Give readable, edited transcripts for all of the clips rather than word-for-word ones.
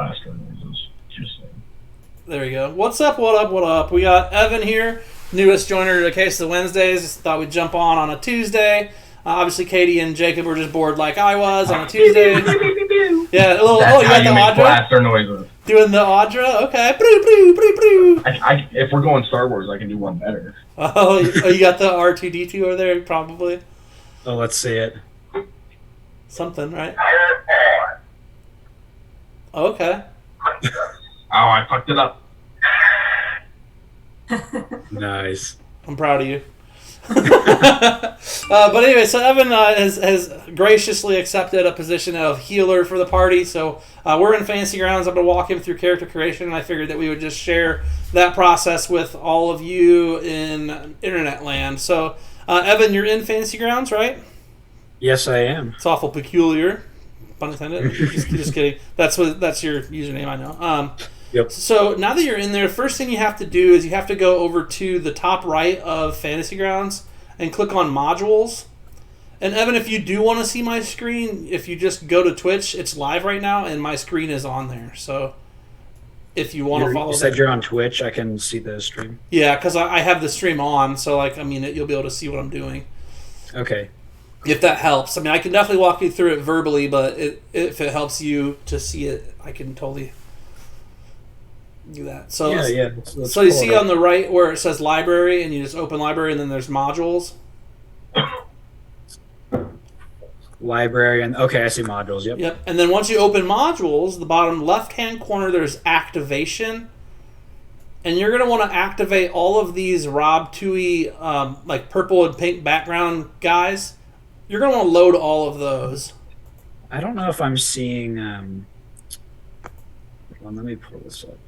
blaster noises. Just saying. There we go. What's up, what up, what up? We got Evan here, newest joiner to Case of the Wednesdays. Just thought we'd jump on a Tuesday. Obviously, Katie and Jacob were just bored like I was on a Tuesday. Yeah, a little. That's you how got you the make Audra? blaster noises. Doing the Audra? Okay. If we're going Star Wars, I can do one better. Oh, you got the R2D2 over there, probably. Oh, let's see it. Something, right? Okay. Oh, I fucked it up. Nice. I'm proud of you. But anyway, so Evan has graciously accepted a position of healer for the party. So we're in Fantasy Grounds. I'm going to walk him through character creation, and I figured that we would just share that process with all of you in internet land. So, Evan, you're in Fantasy Grounds, right? Yes, I am. It's awful peculiar. Pun intended. just kidding. That's your username, I know. Yep. So now that you're in there, first thing you have to do is you have to go over to the top right of Fantasy Grounds and click on Modules. And Evan, if you do want to see my screen, if you just go to Twitch, it's live right now, and my screen is on there. So if you want to follow, you said you're on Twitch. I can see the stream. Yeah, because I have the stream on, so you'll be able to see what I'm doing. Okay. If that helps, I can definitely walk you through it verbally, but if it helps you to see it, I can totally do that. So yeah. So you see on the right where it says library, and you just open library, and then there's modules. Library, and okay, I see modules. Yep. And then once you open modules, the bottom left-hand corner there's activation, and you're gonna want to activate all of these Rob Toohey like purple and pink background guys. You're gonna want to load all of those. I don't know if I'm seeing. Well, let me pull this up.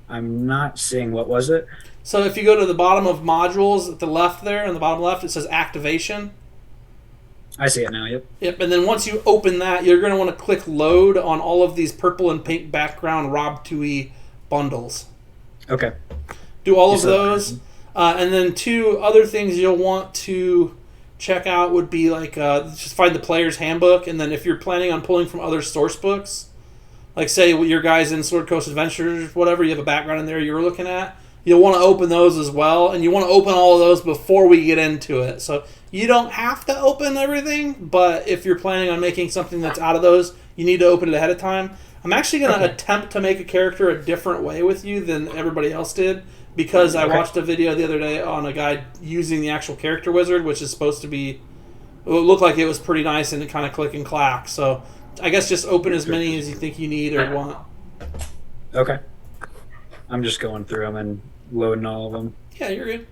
I'm not seeing. What was it? So if you go to the bottom of modules at the left there, on the bottom left, it says activation. I see it now. Yep. Yep. And then once you open that, you're going to want to click load on all of these purple and pink background Rob Toohey bundles. Okay. Do all of those. And then two other things you'll want to check out would be like just find the player's handbook, and then if you're planning on pulling from other source books, like say your guys in Sword Coast Adventures, whatever, you have a background in there you're looking at, you'll want to open those as well, and you want to open all of those before we get into it. So you don't have to open everything, but if you're planning on making something that's out of those, you need to open it ahead of time. I'm actually going to attempt to make a character a different way with you than everybody else did, because I watched a video the other day on a guy using the actual character wizard, which is supposed to be, it looked like it was pretty nice and it kind of click and clack. So I guess just open as many as you think you need or want. Okay. I'm just going through them and loading all of them. Yeah, you're good.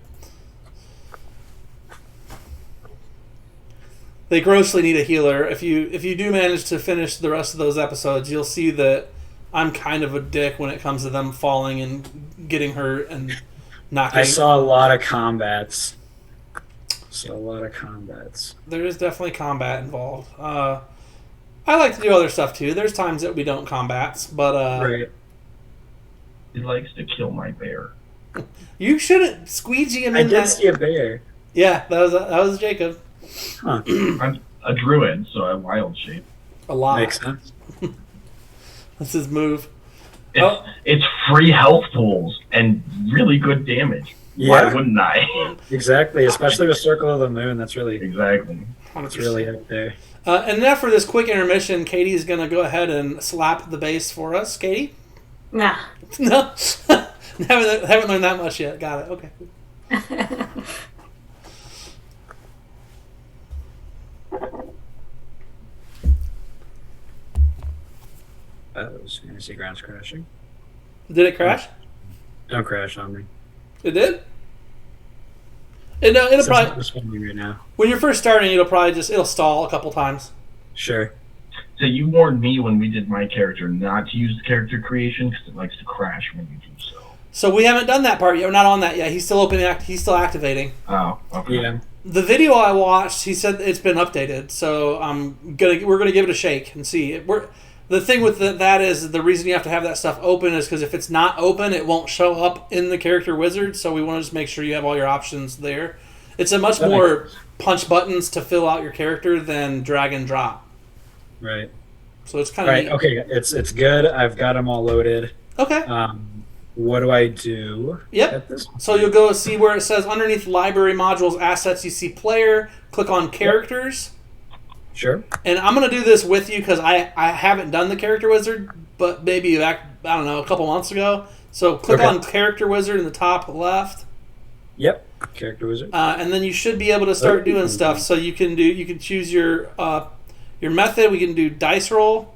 They grossly need a healer. If you do manage to finish the rest of those episodes, you'll see that I'm kind of a dick when it comes to them falling and getting hurt and not getting... I saw a lot of combats. There is definitely combat involved. I like to do other stuff too. There's times that we don't combats, but... Right. He likes to kill my bear. You shouldn't squeegee him in I did see a bear. Yeah, that was Jacob. Huh. I'm a druid, so I wild shape. A lot. Makes sense. That's his move. It's free health pools and really good damage. Yeah. Why wouldn't I? Exactly, especially with Circle of the Moon. That's really exactly. It's really up there. And now for this quick intermission, Katie's going to go ahead and slap the bass for us. Katie? Nah. No? haven't learned that much yet. Got it. Okay. That was Fantasy Grounds crashing. Did it crash? Don't crash on me. It did? It'll probably... It's funny right now. When you're first starting, it'll stall a couple times. Sure. So you warned me when we did my character not to use the character creation because it likes to crash when you do so. So we haven't done that part yet. We're not on that yet. He's still he's still activating. Oh, okay. Yeah. The video I watched, he said it's been updated. So we're gonna give it a shake and see. The thing with that is the reason you have to have that stuff open is because if it's not open, it won't show up in the character wizard. So we want to just make sure you have all your options there. It's a much more punch buttons to fill out your character than drag and drop. Right. So it's kind of Right. neat. Okay. It's good. I've got them all loaded. Okay. What do I do? Yep. At this So you'll go see where it says underneath library modules assets. You see player. Click on characters. Sure. And I'm gonna do this with you because I haven't done the character wizard, but maybe back I don't know a couple months ago. So click on character wizard in the top left. Yep. Character wizard. And then you should be able to start doing stuff. So you can choose your method. We can do dice roll.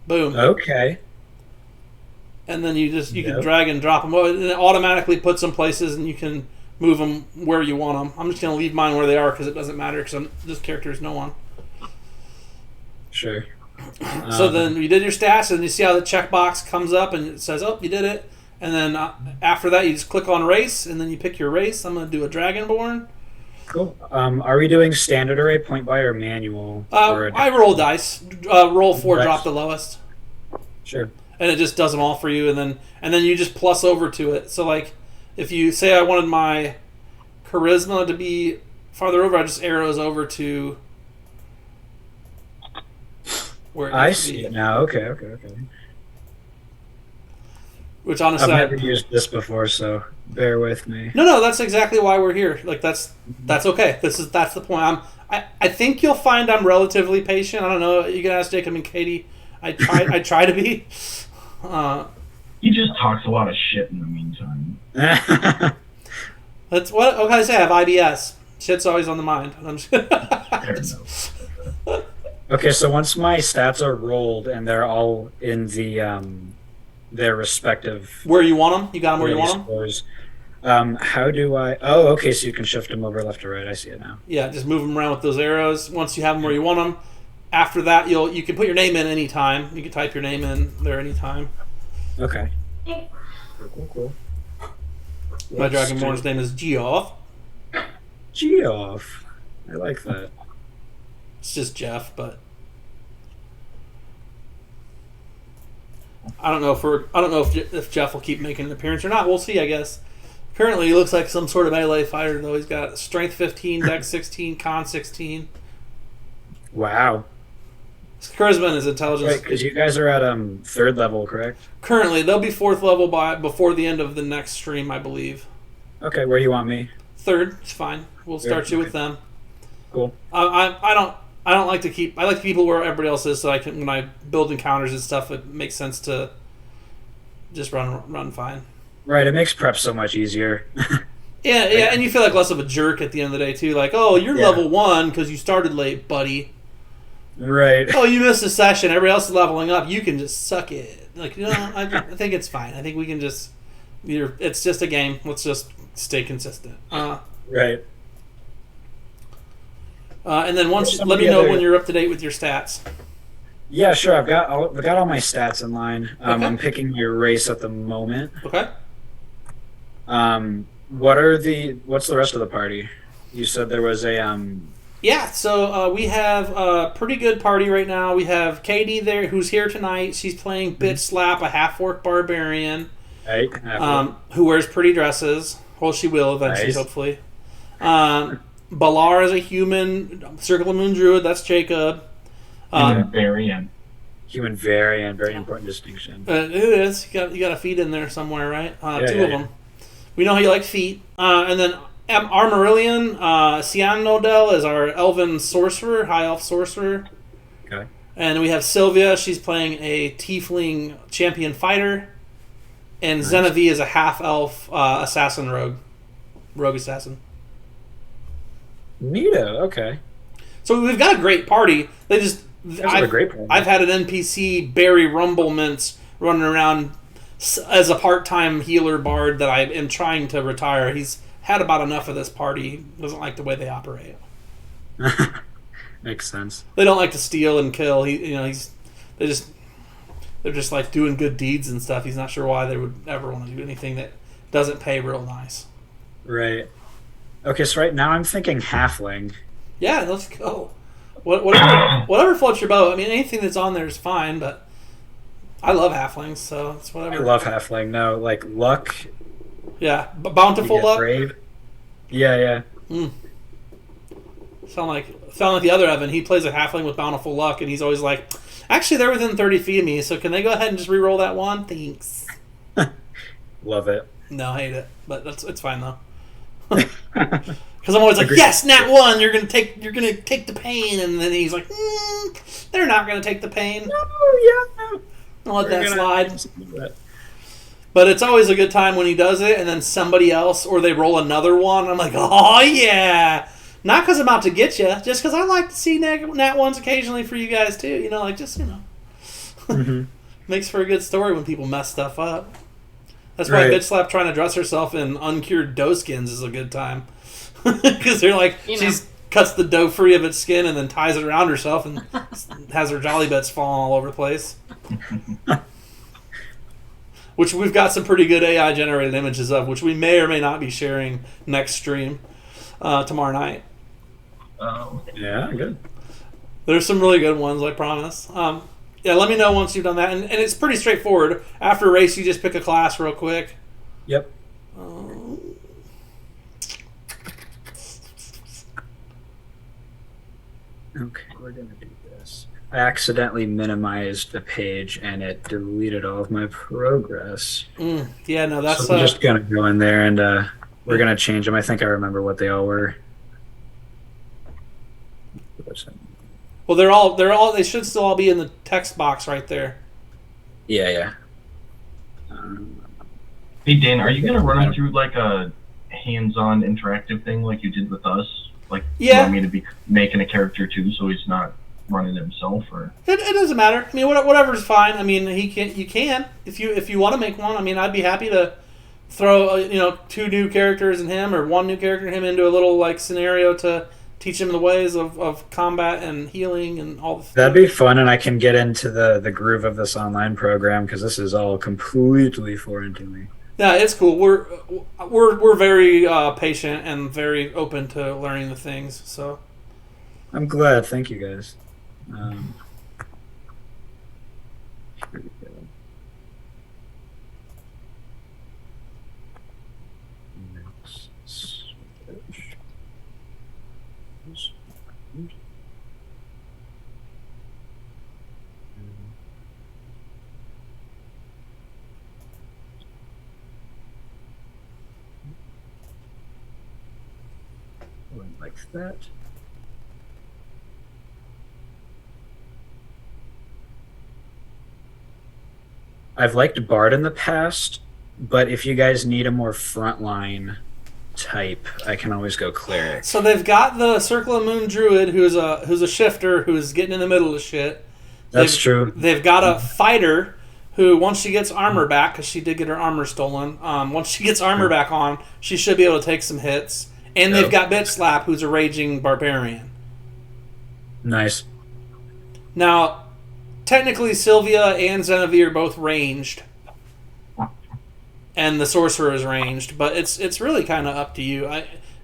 Boom. Okay. And then you can drag and drop them. And it automatically puts them places, and you can move them where you want them. I'm just gonna leave mine where they are because it doesn't matter because this character is no one. Sure. So then you did your stats, and you see how the checkbox comes up, and it says, "Oh, you did it." And then after that, you just click on race, and then you pick your race. I'm going to do a Dragonborn. Cool. Are we doing standard array, point buy, or manual? I roll dice. Roll 4, Dice. drop the lowest, Sure. and it just does them all for you. And then you just plus over to it. So like, if you say I wanted my charisma to be farther over, I just arrows over to where it I needs to see be. it now. Okay. Which honestly, I've never used this before, so bear with me. No, that's exactly why we're here. Like that's okay. That's the point. I think you'll find I'm relatively patient. I don't know. You can ask Jacob and Katie. I try to be. He just talks a lot of shit in the meantime. That's what can I say? I have IBS. Shit's always on the mind. I'm just Fair enough. Okay, so once my stats are rolled and they're all in the their respective where you want them. You got them where you want them. scores, how do I? Oh, okay. So you can shift them over left or right. I see it now. Yeah, just move them around with those arrows. Once you have them where you want them, after that you can put your name in anytime. You can type your name in there anytime. Okay. Cool. My Dragonborn's name is Geoff. Geoff. I like that. It's just Jeff, but I don't know if Jeff will keep making an appearance or not. We'll see, I guess. Currently, he looks like some sort of melee fighter, though. He's got strength 15, dex 16, con 16. Wow. His charisma and his intelligence. Right, because you guys are at 3rd level, correct? Currently, they'll be 4th level before the end of the next stream, I believe. Okay, where do you want me? 3rd, it's fine. We'll start you with them. Cool. I don't like to keep. I like to keep people where everybody else is, so I can when I build encounters and stuff. It makes sense to just run fine. Right, it makes prep so much easier. Yeah, and you feel like less of a jerk at the end of the day too. Like, oh, you're level 1 because you started late, buddy. Right. Oh, you missed a session. Everybody else is leveling up. You can just suck it. Like, I think it's fine. I think we can just. It's just a game. Let's just stay consistent. Right. And then let me know when you're up to date with your stats. Yeah, sure. I've got all my stats in line. I'm picking your race at the moment. Okay. What's the rest of the party? You said there was a Yeah, so we have a pretty good party right now. We have Katie there, who's here tonight. She's playing Bitch Slap, a half-orc barbarian, right, who wears pretty dresses. Well, she will eventually, hopefully. Balar is a human, Circle of Moon Druid, that's Jacob. Human variant. Human variant, very important distinction. It is. You got a feet in there somewhere, right? Two of them. We know how you like feet. And then Armorillion, Sian Nodel is our elven sorcerer, high elf sorcerer. Okay. And we have Sylvia, she's playing a tiefling champion fighter. And Nice. Zenevie is a half elf assassin rogue assassin. Neato, okay. So we've got a great party. A great party. I've had an NPC, Barry Rumblements, running around as a part-time healer bard that I am trying to retire. He's had about enough of this party. He doesn't like the way they operate. Makes sense. They don't like to steal and kill. They're just like doing good deeds and stuff. He's not sure why they would ever want to do anything that doesn't pay real nice. Right. Okay, so right now I'm thinking halfling. Yeah, let's go. Whatever floats your boat. I mean, anything that's on there is fine, but I love halflings, so it's whatever. I love halfling. No, like luck. Yeah, bountiful You get luck. brave. Yeah. Mm. Sound like the other Evan. He plays a halfling with bountiful luck, and he's always like, actually, they're within 30 feet of me, so can they go ahead and just re-roll that one? Thanks. Love it. No, I hate it, but it's fine though. Because I'm always like, yes, nat 1. You're gonna take the pain, and then he's like, they're not gonna take the pain. No. I'll let that slide. But it's always a good time when he does it, and then somebody else, or they roll another one. I'm like, oh yeah. Not because I'm out to get you, just because I like to see nat ones occasionally for you guys too. You know, like just makes for a good story when people mess stuff up. That's why Bitch Slap trying to dress herself in uncured doe skins is a good time. Because they're like, cuts the doe free of its skin and then ties it around herself and has her jolly bits falling all over the place. Which we've got some pretty good AI generated images of, which we may or may not be sharing next stream tomorrow night. Oh. Yeah, good. There's some really good ones, I promise. Yeah, let me know once you've done that. And it's pretty straightforward. After a race, you just pick a class real quick. Yep. Okay, we're going to do this. I accidentally minimized the page, and it deleted all of my progress. Yeah, no, that's... So I'm just going to go in there, and we're going to change them. I think I remember what they all were. Well, they should still all be in the text box right there. Yeah. Hey, Dan, are you going to run him through like a hands-on interactive thing like you did with us? Like, you want me to be making a character too, so he's not running himself, or it doesn't matter. I mean, whatever's fine. I mean, you can if you want to make one. I mean, I'd be happy to throw 2 new characters in him or 1 new character in him into a little like scenario to teach him the ways of combat and healing and all the things. That'd be fun, and I can get into the groove of this online program because this is all completely foreign to me. Yeah, it's cool. We're very patient and very open to learning the things. So I'm glad. Thank you, guys. Here we go. Next switch. Like that. I've liked Bard in the past, but if you guys need a more frontline type, I can always go cleric. So they've got the Circle of Moon Druid, who's a shifter who's getting in the middle of shit. That's true. They've got a fighter who, once she gets armor back, because she did get her armor stolen, once she gets armor back on, she should be able to take some hits. And they've got Bitch Slap, who's a raging barbarian. Nice. Now, technically, Sylvia and Xenavie are both ranged, and the sorcerer is ranged. But it's really kind of up to you.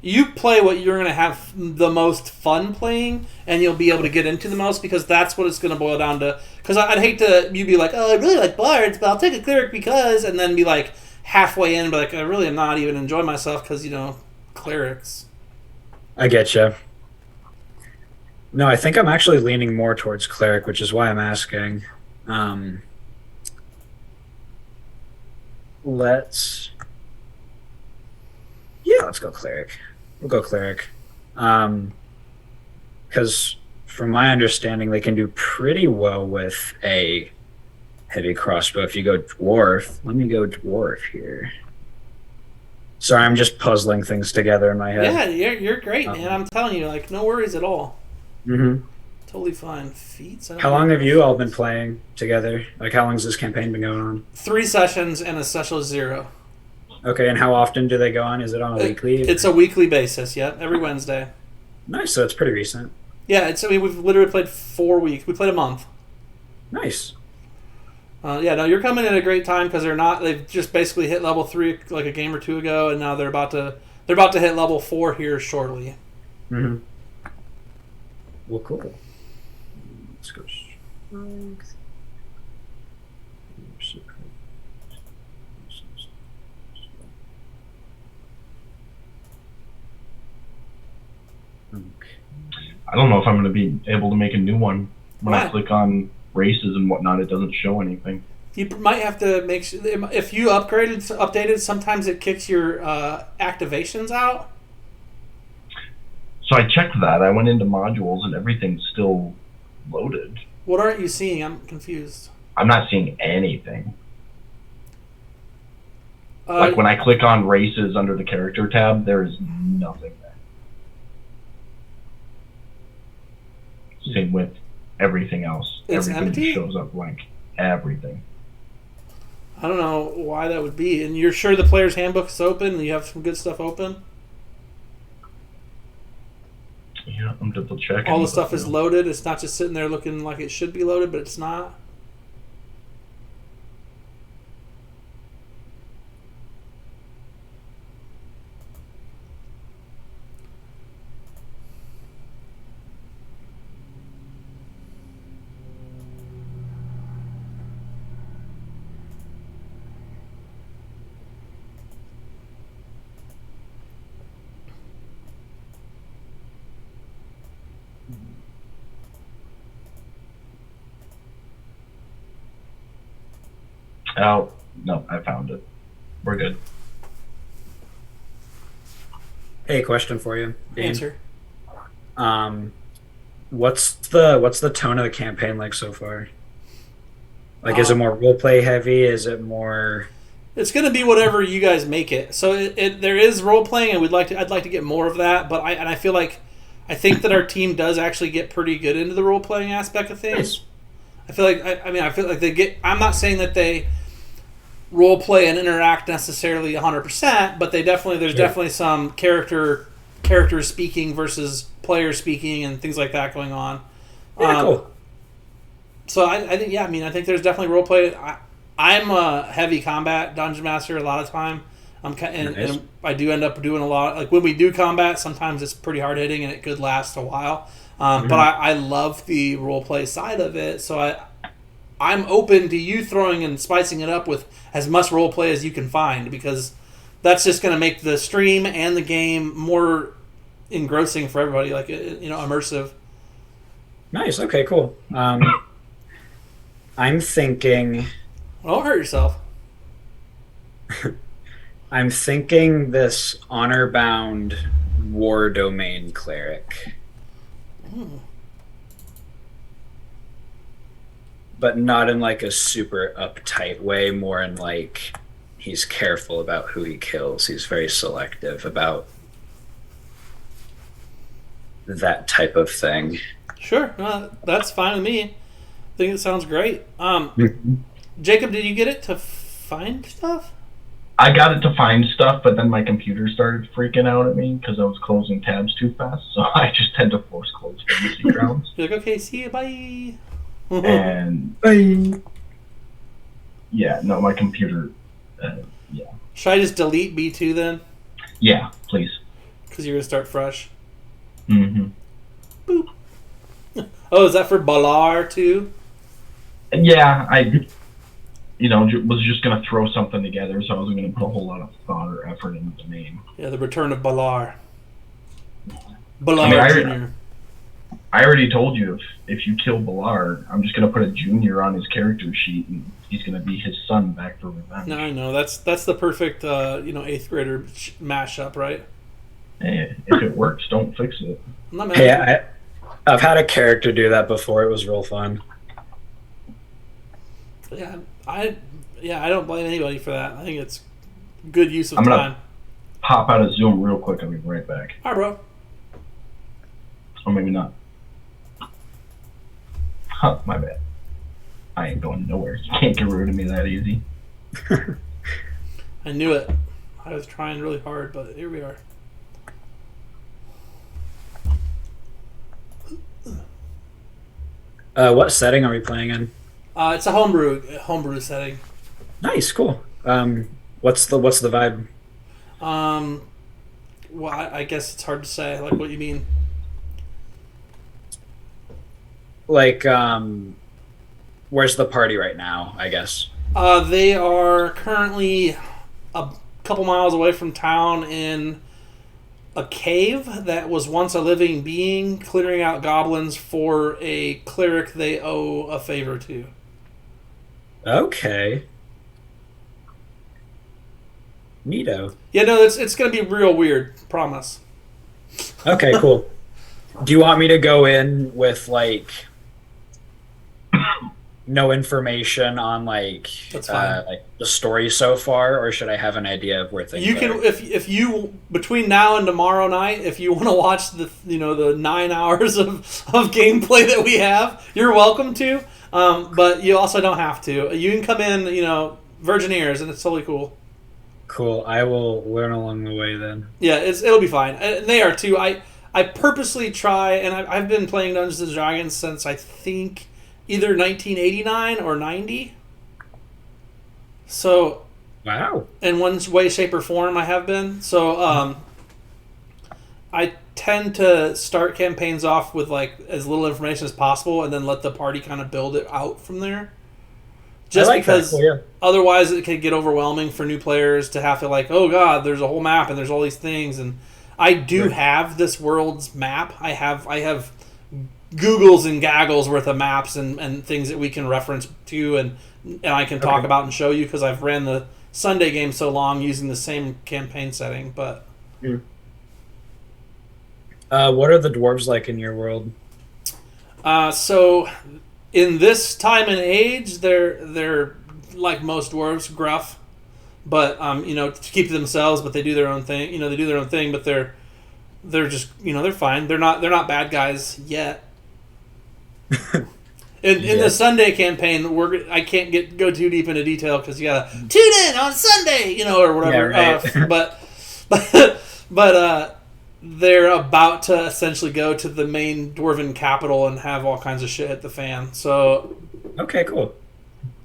You play what you're going to have the most fun playing, and you'll be able to get into the most, because that's what it's going to boil down to. Because I'd hate to you be like, oh, I really like bards, but I'll take a cleric because, and then be like halfway in, but like I really am not even enjoying myself because clerics. I get you. No, I think I'm actually leaning more towards cleric, which is why I'm asking. Let's go cleric. We'll go cleric. Because from my understanding, they can do pretty well with a heavy crossbow. If you go dwarf, let me go dwarf here. Sorry, I'm just puzzling things together in my head. Yeah, you're great, man. I'm telling you, no worries at all. Mm-hmm. Totally fine. Feats. How long have you all been playing together? Like, how long has this campaign been going on? 3 sessions and a session 0. Okay, and how often do they go on? Is it on a weekly? It's a weekly basis, yeah, every Wednesday. Nice, so it's pretty recent. Yeah, we've literally played 4 weeks. We played a month. Nice. You're coming at a great time because they've just basically hit level 3 like a game or 2 ago, and now they're about to hit level 4 here shortly. Mm-hmm. Well, cool. Let's go strength. Okay. I don't know if I'm going to be able to make a new one. When Why? I click on races and whatnot, it doesn't show anything. You might have to make sure if you updated. Sometimes it kicks your activations out. So I checked that. I went into modules and everything's still loaded. What aren't you seeing? I'm confused. I'm not seeing anything. Like when I click on races under the character tab, there is nothing there. Same with everything else. It's everything empty? just shows up blank. Everything. I don't know why that would be. And you're sure the player's handbook is open and you have some good stuff open? Yeah, I'm double checking. All the stuff is loaded. It's not just sitting there looking like it should be loaded, but it's not. Oh, no, I found it. We're good. Hey, question for you, Dane. Answer. What's the tone of the campaign like so far? Like, is it more roleplay heavy? Is it more? It's going to be whatever you guys make it. So there is role playing, and I'd like to get more of that. But I feel like I think that our team does actually get pretty good into the role playing aspect of things. Nice. I feel like I feel like they get. I'm not saying that they role play and interact necessarily 100%, but there's definitely some character speaking versus player speaking and things like that going on. Yeah, cool. So I think I think there's definitely role play. I'm a heavy combat dungeon master a lot of time. And I do end up doing a lot. Like when we do combat, sometimes it's pretty hard hitting and it could last a while. But I love the role play side of it. So I'm open to you throwing and spicing it up with as much role play as you can find, because that's just going to make the stream and the game more engrossing for everybody, like immersive. Nice. Okay. Cool. I'm thinking. Don't hurt yourself. I'm thinking this honor-bound war domain cleric. But not in like a super uptight way, more in like he's careful about who he kills. He's very selective about that type of thing. Sure, that's fine with me. I think it sounds great. Jacob, did you get it to find stuff? I got it to find stuff, but then my computer started freaking out at me because I was closing tabs too fast, so I just had to force close Fantasy Grounds. You're like, okay, see you, bye. And yeah, no, my computer, yeah. Should I just delete B2 then? Yeah, please. Because you're going to start fresh. Mm-hmm. Boop. Oh, is that for Balar too? Yeah, I was just going to throw something together, so I wasn't going to put a whole lot of thought or effort into the name. Yeah, the return of Balar. Balar Jr. I already told you, if you kill Balar, I'm just going to put a junior on his character sheet, and he's going to be his son back for revenge. No, I know. That's the perfect, 8th grader mashup, right? Hey, if it works, don't fix it. I'm not mad. I've had a character do that before. It was real fun. Yeah, I don't blame anybody for that. I think it's good use of I'm time. gonna pop out of Zoom real quick. I'll be right back. All right, bro. Or maybe not. Huh, my bad. I ain't going nowhere. You can't get rid of me that easy. I knew it. I was trying really hard, but here we are. What setting are we playing in? It's a homebrew setting. Nice, cool. What's the vibe? Well, I guess it's hard to say. Like, what you mean? Like, where's the party right now, I guess? They are currently a couple miles away from town in a cave that was once a living being clearing out goblins for a cleric they owe a favor to. Okay. Neato. Yeah, no, it's going to be real weird. Promise. Okay, cool. Do you want me to go in with like no information on like the story so far, or should I have an idea of where things you can are? if you between now and tomorrow night, if you want to watch the the 9 hours of gameplay that we have, you're welcome to. But you also don't have to. You can come in, virgin ears, and it's totally cool. Cool. I will learn along the way then. Yeah, it'll be fine. And they are too. I purposely try, and I've been playing Dungeons and Dragons since I think either 1989 or 90. So, wow. In one way, shape, or form, I have been. So, I tend to start campaigns off with like as little information as possible, and then let the party kind of build it out from there. Just because otherwise it could get overwhelming for new players to have to like, oh god, there's a whole map and there's all these things. And I do have this world's map. I have Googles and gaggles worth of maps and things that we can reference to and I can talk about and show you because I've ran the Sunday game so long using the same campaign setting. But what are the dwarves like in your world? So in this time and age, they're like most dwarves, gruff, but to keep to themselves. But they do their own thing. They do their own thing. But they're just they're fine. They're not bad guys yet. In the Sunday campaign, I can't go too deep into detail because you gotta tune in on Sunday, or whatever. Yeah, right. But they're about to essentially go to the main dwarven capital and have all kinds of shit hit the fan. So okay, cool.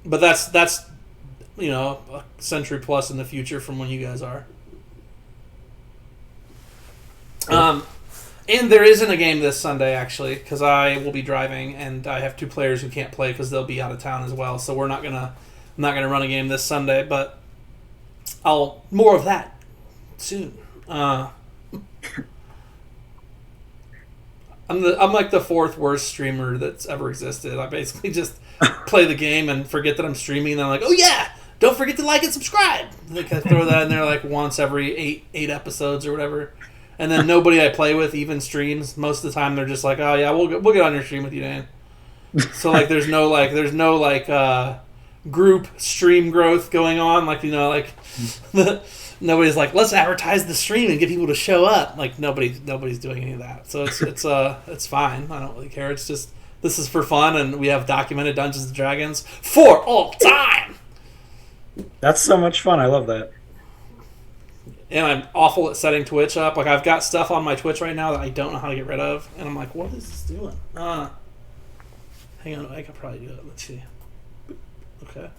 But that's a century plus in the future from when you guys are. Cool. And there isn't a game this Sunday, actually, because I will be driving, and I have 2 players who can't play because they'll be out of town as well. So I'm not gonna run a game this Sunday, but more of that soon. I'm like the 4th worst streamer that's ever existed. I basically just play the game and forget that I'm streaming, and I'm like, oh yeah, don't forget to like and subscribe. Like I throw that in there like once every eight episodes or whatever. And then nobody I play with even streams. Most of the time, they're just like, "Oh yeah, we'll get on your stream with you, Dane." So like, there's no group stream growth going on. Like nobody's like, "Let's advertise the stream and get people to show up." Like nobody's doing any of that. So it's fine. I don't really care. It's just this is for fun, and we have documented Dungeons and Dragons for all time. That's so much fun. I love that. And I'm awful at setting Twitch up. Like, I've got stuff on my Twitch right now that I don't know how to get rid of. And I'm like, what is this doing? Hang on, I could probably do it. Let's see. Okay.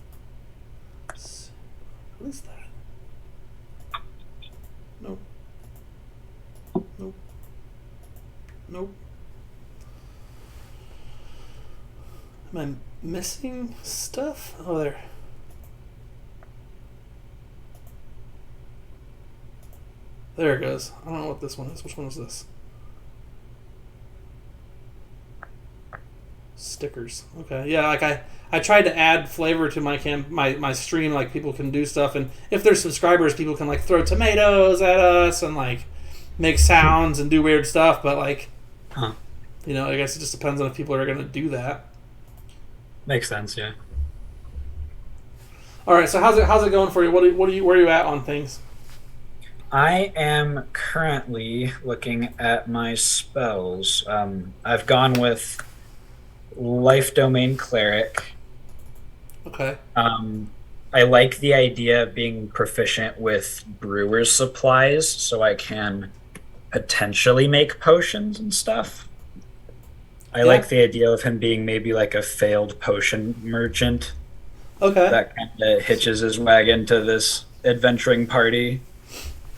What is that? Nope. Nope. Nope. Am I missing stuff? Oh, there. There it goes. I don't know what this one is. Which one is this? Stickers. Okay. Yeah, like I tried to add flavor to my stream, like people can do stuff, and if they're subscribers, people can like throw tomatoes at us and like make sounds and do weird stuff, but like I guess it just depends on if people are gonna do that. Makes sense, yeah. Alright, so how's it going for you? Where are you at on things? I am currently looking at my spells. I've gone with Life Domain Cleric. Okay. I like the idea of being proficient with brewer's supplies, so I can potentially make potions and stuff. I like the idea of him being maybe like a failed potion merchant. Okay. That kind of hitches his wagon to this adventuring party.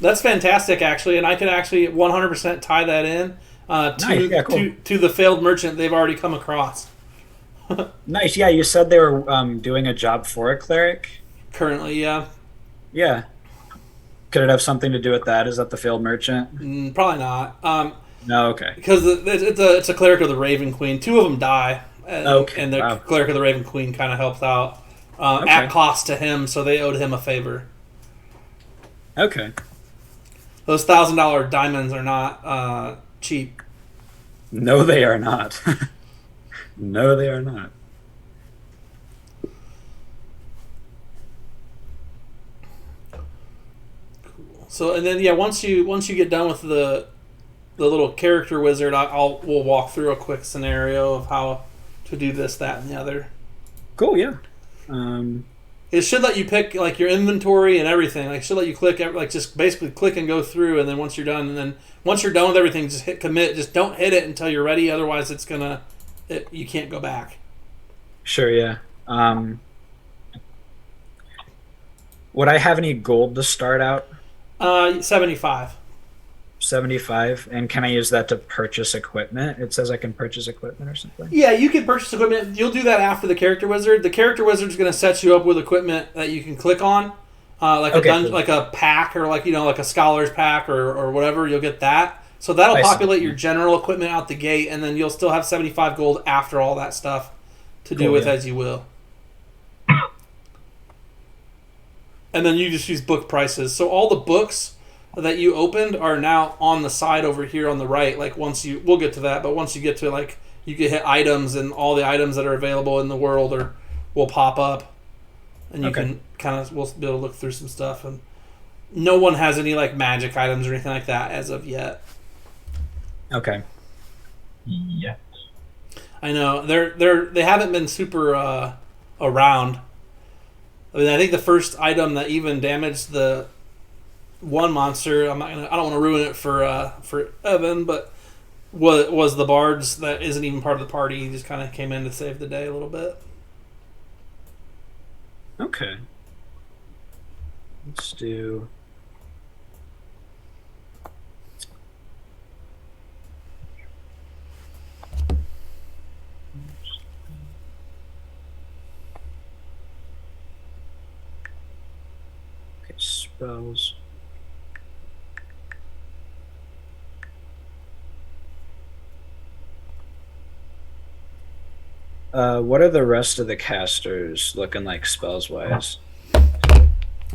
That's fantastic, actually, and I can actually 100% tie that in to the failed merchant they've already come across. Nice, yeah. You said they were doing a job for a cleric? Currently, yeah. Yeah. Could it have something to do with that? Is that the field merchant? Probably not. No, okay. Because it's a cleric of the Raven Queen. 2 of them die, and the cleric of the Raven Queen kind of helps out at cost to him, so they owed him a favor. Okay. Those $1,000 diamonds are not cheap. No, they are not. No, they are not. Cool. So and then once you get done with the little character wizard, we'll walk through a quick scenario of how to do this, that, and the other. Cool. Yeah. It should let you pick like your inventory and everything. Like, it should let you click, like just basically click and go through. And then once you're done, with everything, just hit commit. Just don't hit it until you're ready. Otherwise, you can't go back. Sure. Yeah. Would I have any gold to start out? 75. 75, and can I use that to purchase equipment? It says I can purchase equipment or something. Yeah, you can purchase equipment. You'll do that after the character wizard. The character wizard is going to set you up with equipment that you can click on, like a pack or like a scholar's pack or whatever. You'll get that. So that'll populate your general equipment out the gate, and then you'll still have 75 gold after all that stuff to do with as you will. And then you just use book prices. So all the books that you opened are now on the side over here on the right. Like we'll get to that, but once you get to like, you can hit items and all the items that are available in the world will pop up, and you can we'll be able to look through some stuff. And no one has any like magic items or anything like that as of yet. Okay. Yet. I know they haven't been super around. I mean, I think the first item that even damaged the one monster, I don't want to ruin it for Evan, but was the bards that isn't even part of the party. He just kind of came in to save the day a little bit. Okay. Let's do. Okay, spells. What are the rest of the casters looking like spells wise?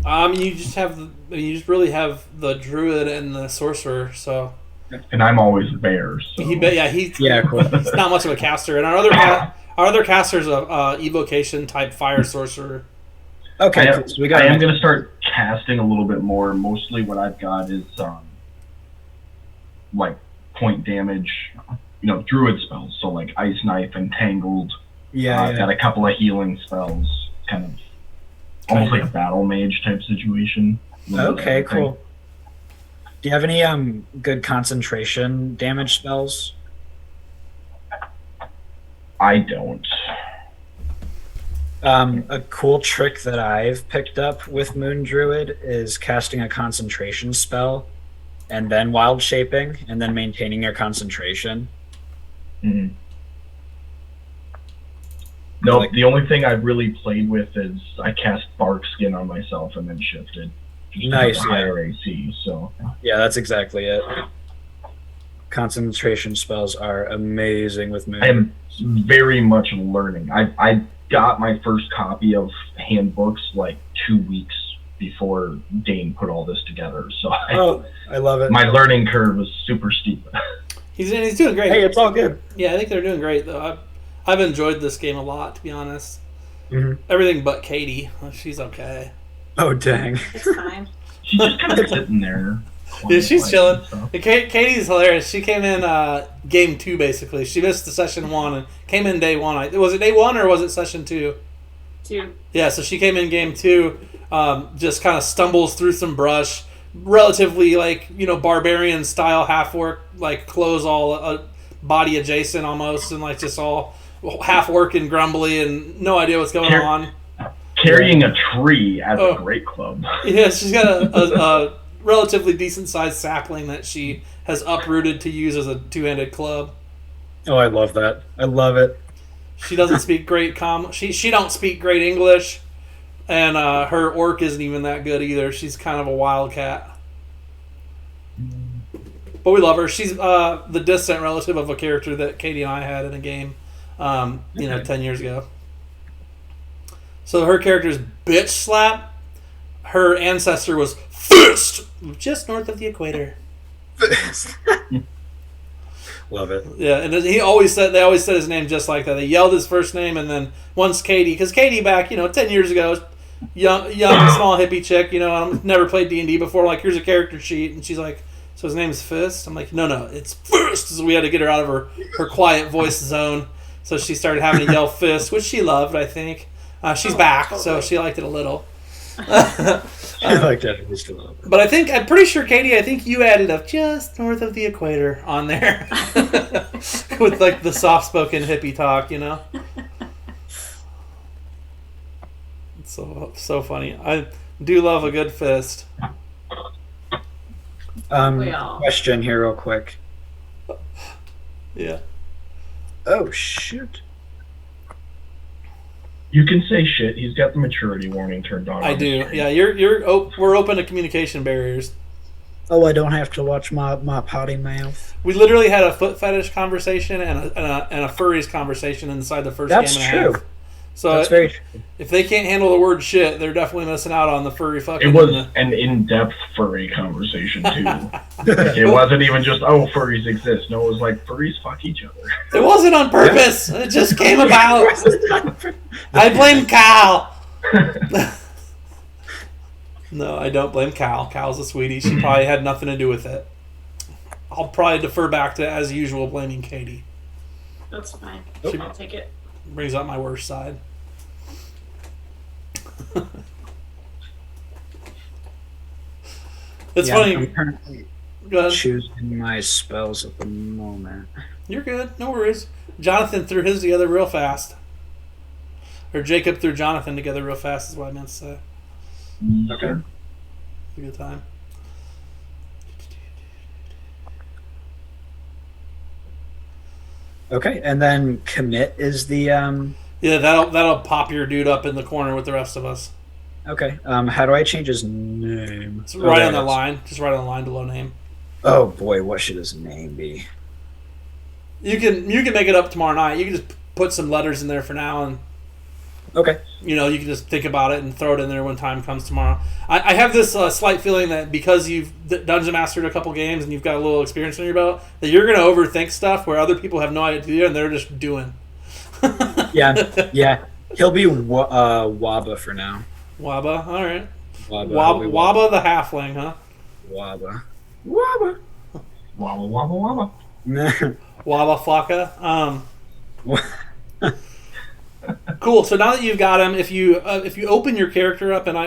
You just really have the druid and the sorcerer. So. And I'm always there. So. Cool. He's not much of a caster, and our other caster's a evocation type fire sorcerer. Okay, I am going to start casting a little bit more. Mostly, what I've got is like point damage, druid spells. So like ice knife, entangled. I've got a couple of healing spells, kind of almost like a battle mage type situation. Okay, cool. Do you have any good concentration damage spells? I don't. A cool trick that I've picked up with Moon Druid is casting a concentration spell and then wild shaping and then maintaining your concentration. Mm-hmm. No, the only thing I've really played with is I cast Bark Skin on myself and then shifted. Just nice, higher AC, so. Yeah, that's exactly it. Concentration spells are amazing with Moon. I am very much learning. I got my first copy of handbooks like 2 weeks before Dane put all this together, so I love it. My learning curve was super steep. He's doing great. Hey, it's all good. Yeah, I think they're doing great though. I've enjoyed this game a lot, to be honest. Mm-hmm. Everything but Katie. She's okay. Oh, dang. It's fine. She's just kind of sitting there. Yeah, she's chilling. Katie's hilarious. She came in game 2, basically. She missed the session 1 and came in day 1. Was it day 1 or was it session 2? 2. Yeah, so she came in game 2, just kind of stumbles through some brush, relatively barbarian style half work, like clothes all body adjacent almost, and like just all half working grumbly and no idea what's going on. Carrying a tree as a great club. Yeah, she's got a relatively decent sized sapling that she has uprooted to use as a 2-handed club. Oh, I love that. I love it. She doesn't speak great she don't speak great English, And her orc isn't even that good either. She's kind of a wildcat. But we love her. She's the distant relative of a character that Katie and I had in a game, 10 years ago. So her character's Bitch Slap. Her ancestor was Fist, just north of the equator. Love it. Yeah, and they always said his name just like that. They yelled his first name, and then once Katie, because Katie back 10 years ago, young small hippie chick, I've never played D&D before. Like, here's a character sheet, and she's like, so his name's Fist. I'm like, no, it's Fist. So we had to get her out of her quiet voice zone. So she started having to yell Fist, which she loved, I think. She's back, so she liked it a little. I like that at least a little bit. But I'm pretty sure, Katie, I think you added up just north of the equator on there. With like the soft-spoken hippie talk, It's so funny. I do love a good fist. Question here real quick. Yeah. Oh, shoot. You can say shit. He's got the maturity warning turned on. I do. Yeah, we're open to communication barriers. Oh, I don't have to watch my potty mouth. We literally had a foot fetish conversation and a furries conversation inside the first game and a half. So that's very true. If they can't handle the word shit, they're definitely missing out on the furry fucking. It was an in-depth furry conversation too. It wasn't even just furries exist. No, it was like furries fuck each other. It wasn't on purpose. It just came about. I blame Cal. No, I don't blame Cal. Cal's a sweetie. She probably had nothing to do with it. I'll probably defer back to, as usual, blaming Katie. That's fine. I'll take it. Brings out my worst side. It's funny. I'm currently choosing my spells at the moment. You're good. No worries. Jonathan threw his together real fast. Or Jacob threw Jonathan together real fast is what I meant to say. Okay. A good time. Okay, and then commit is the Yeah, that'll pop your dude up in the corner with the rest of us. Okay. How do I change his name? It's right on the line. Just right on the line below name. Oh boy, what should his name be? You can make it up tomorrow night. You can just put some letters in there for now, and okay. You can just think about it and throw it in there when time comes tomorrow. I have this slight feeling that because you've dungeon mastered a couple games and you've got a little experience under your belt, that you're going to overthink stuff where other people have no idea and they're just doing. Yeah. He'll be Waba for now. Waba, all right. Waba the halfling, huh? Waba. Wabba, wabba, wabba. Waba Flocka. Cool. So now that you've got him, if you open your character up, and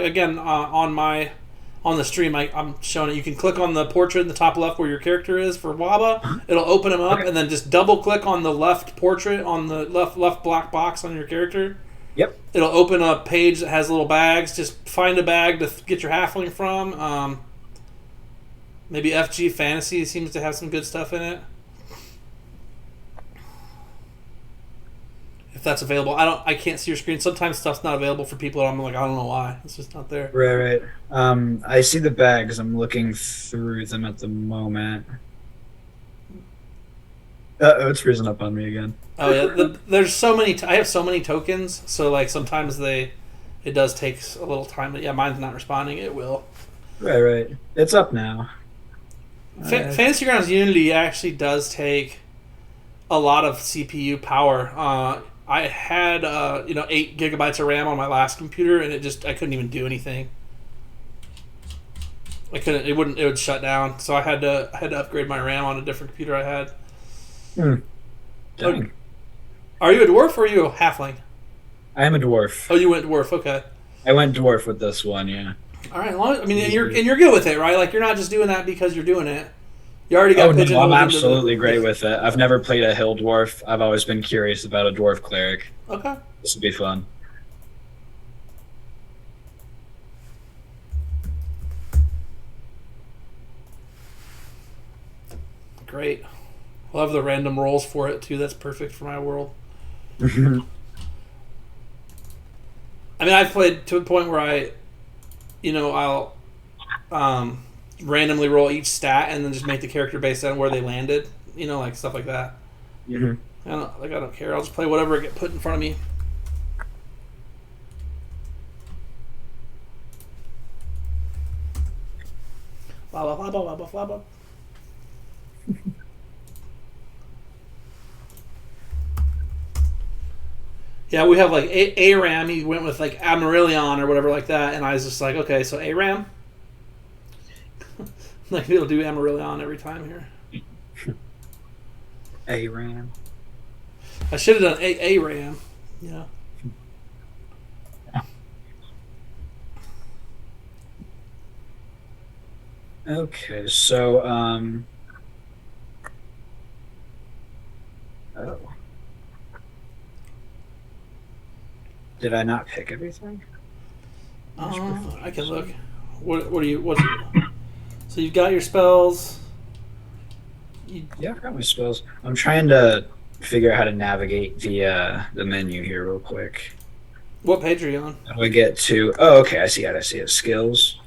on the stream I'm showing it. You can click on the portrait in the top left where your character is for Waba. It'll open him up, and then just double click on the left portrait on the left black box on your character. Yep. It'll open a page that has little bags. Just find a bag to get your halfling from. Maybe FG Fantasy seems to have some good stuff in it. If that's available, I can't see your screen. Sometimes stuff's not available for people, and I'm like, I don't know why. It's just not there. Right. I see the bags. I'm looking through them at the moment. It's risen up on me again. Oh yeah, there's so many. I have so many tokens, so like sometimes it does take a little time. But yeah, mine's not responding. It will. Right. It's up now. Fantasy Grounds Unity actually does take a lot of CPU power. I had 8 gigabytes of RAM on my last computer, and I couldn't even do anything. It would shut down. So I had to upgrade my RAM on a different computer I had. Dang. Are you a dwarf or are you a halfling? I am a dwarf. Oh, you went dwarf. Okay. I went dwarf with this one, yeah. All right. You're good with it, right? Like you're not just doing that because you're doing it. You already got pigeonholed. I'm absolutely great with it. I've never played a hill dwarf. I've always been curious about a dwarf cleric. Okay. This would be fun. Great. We'll have the random rolls for it too. That's perfect for my world. I mean, I've played to a point where I'll randomly roll each stat and then just make the character based on where they landed. Like stuff like that. Mm-hmm. I don't care. I'll just play whatever I get put in front of me. Blah, blah, blah, blah, blah, blah, blah. Yeah, we have like ARAM. He went with like Amarillion or whatever like that, and I was just like, okay, so ARAM. Like it'll do Amarillion every time here. ARAM. I should have done ARAM. Yeah. Okay, so oh. Did I not pick everything? I can look. What's so you've got your spells. Yeah, I've got my spells. I'm trying to figure out how to navigate the menu here real quick. What page are you on? How do I get to? Oh, okay, I see it. Skills.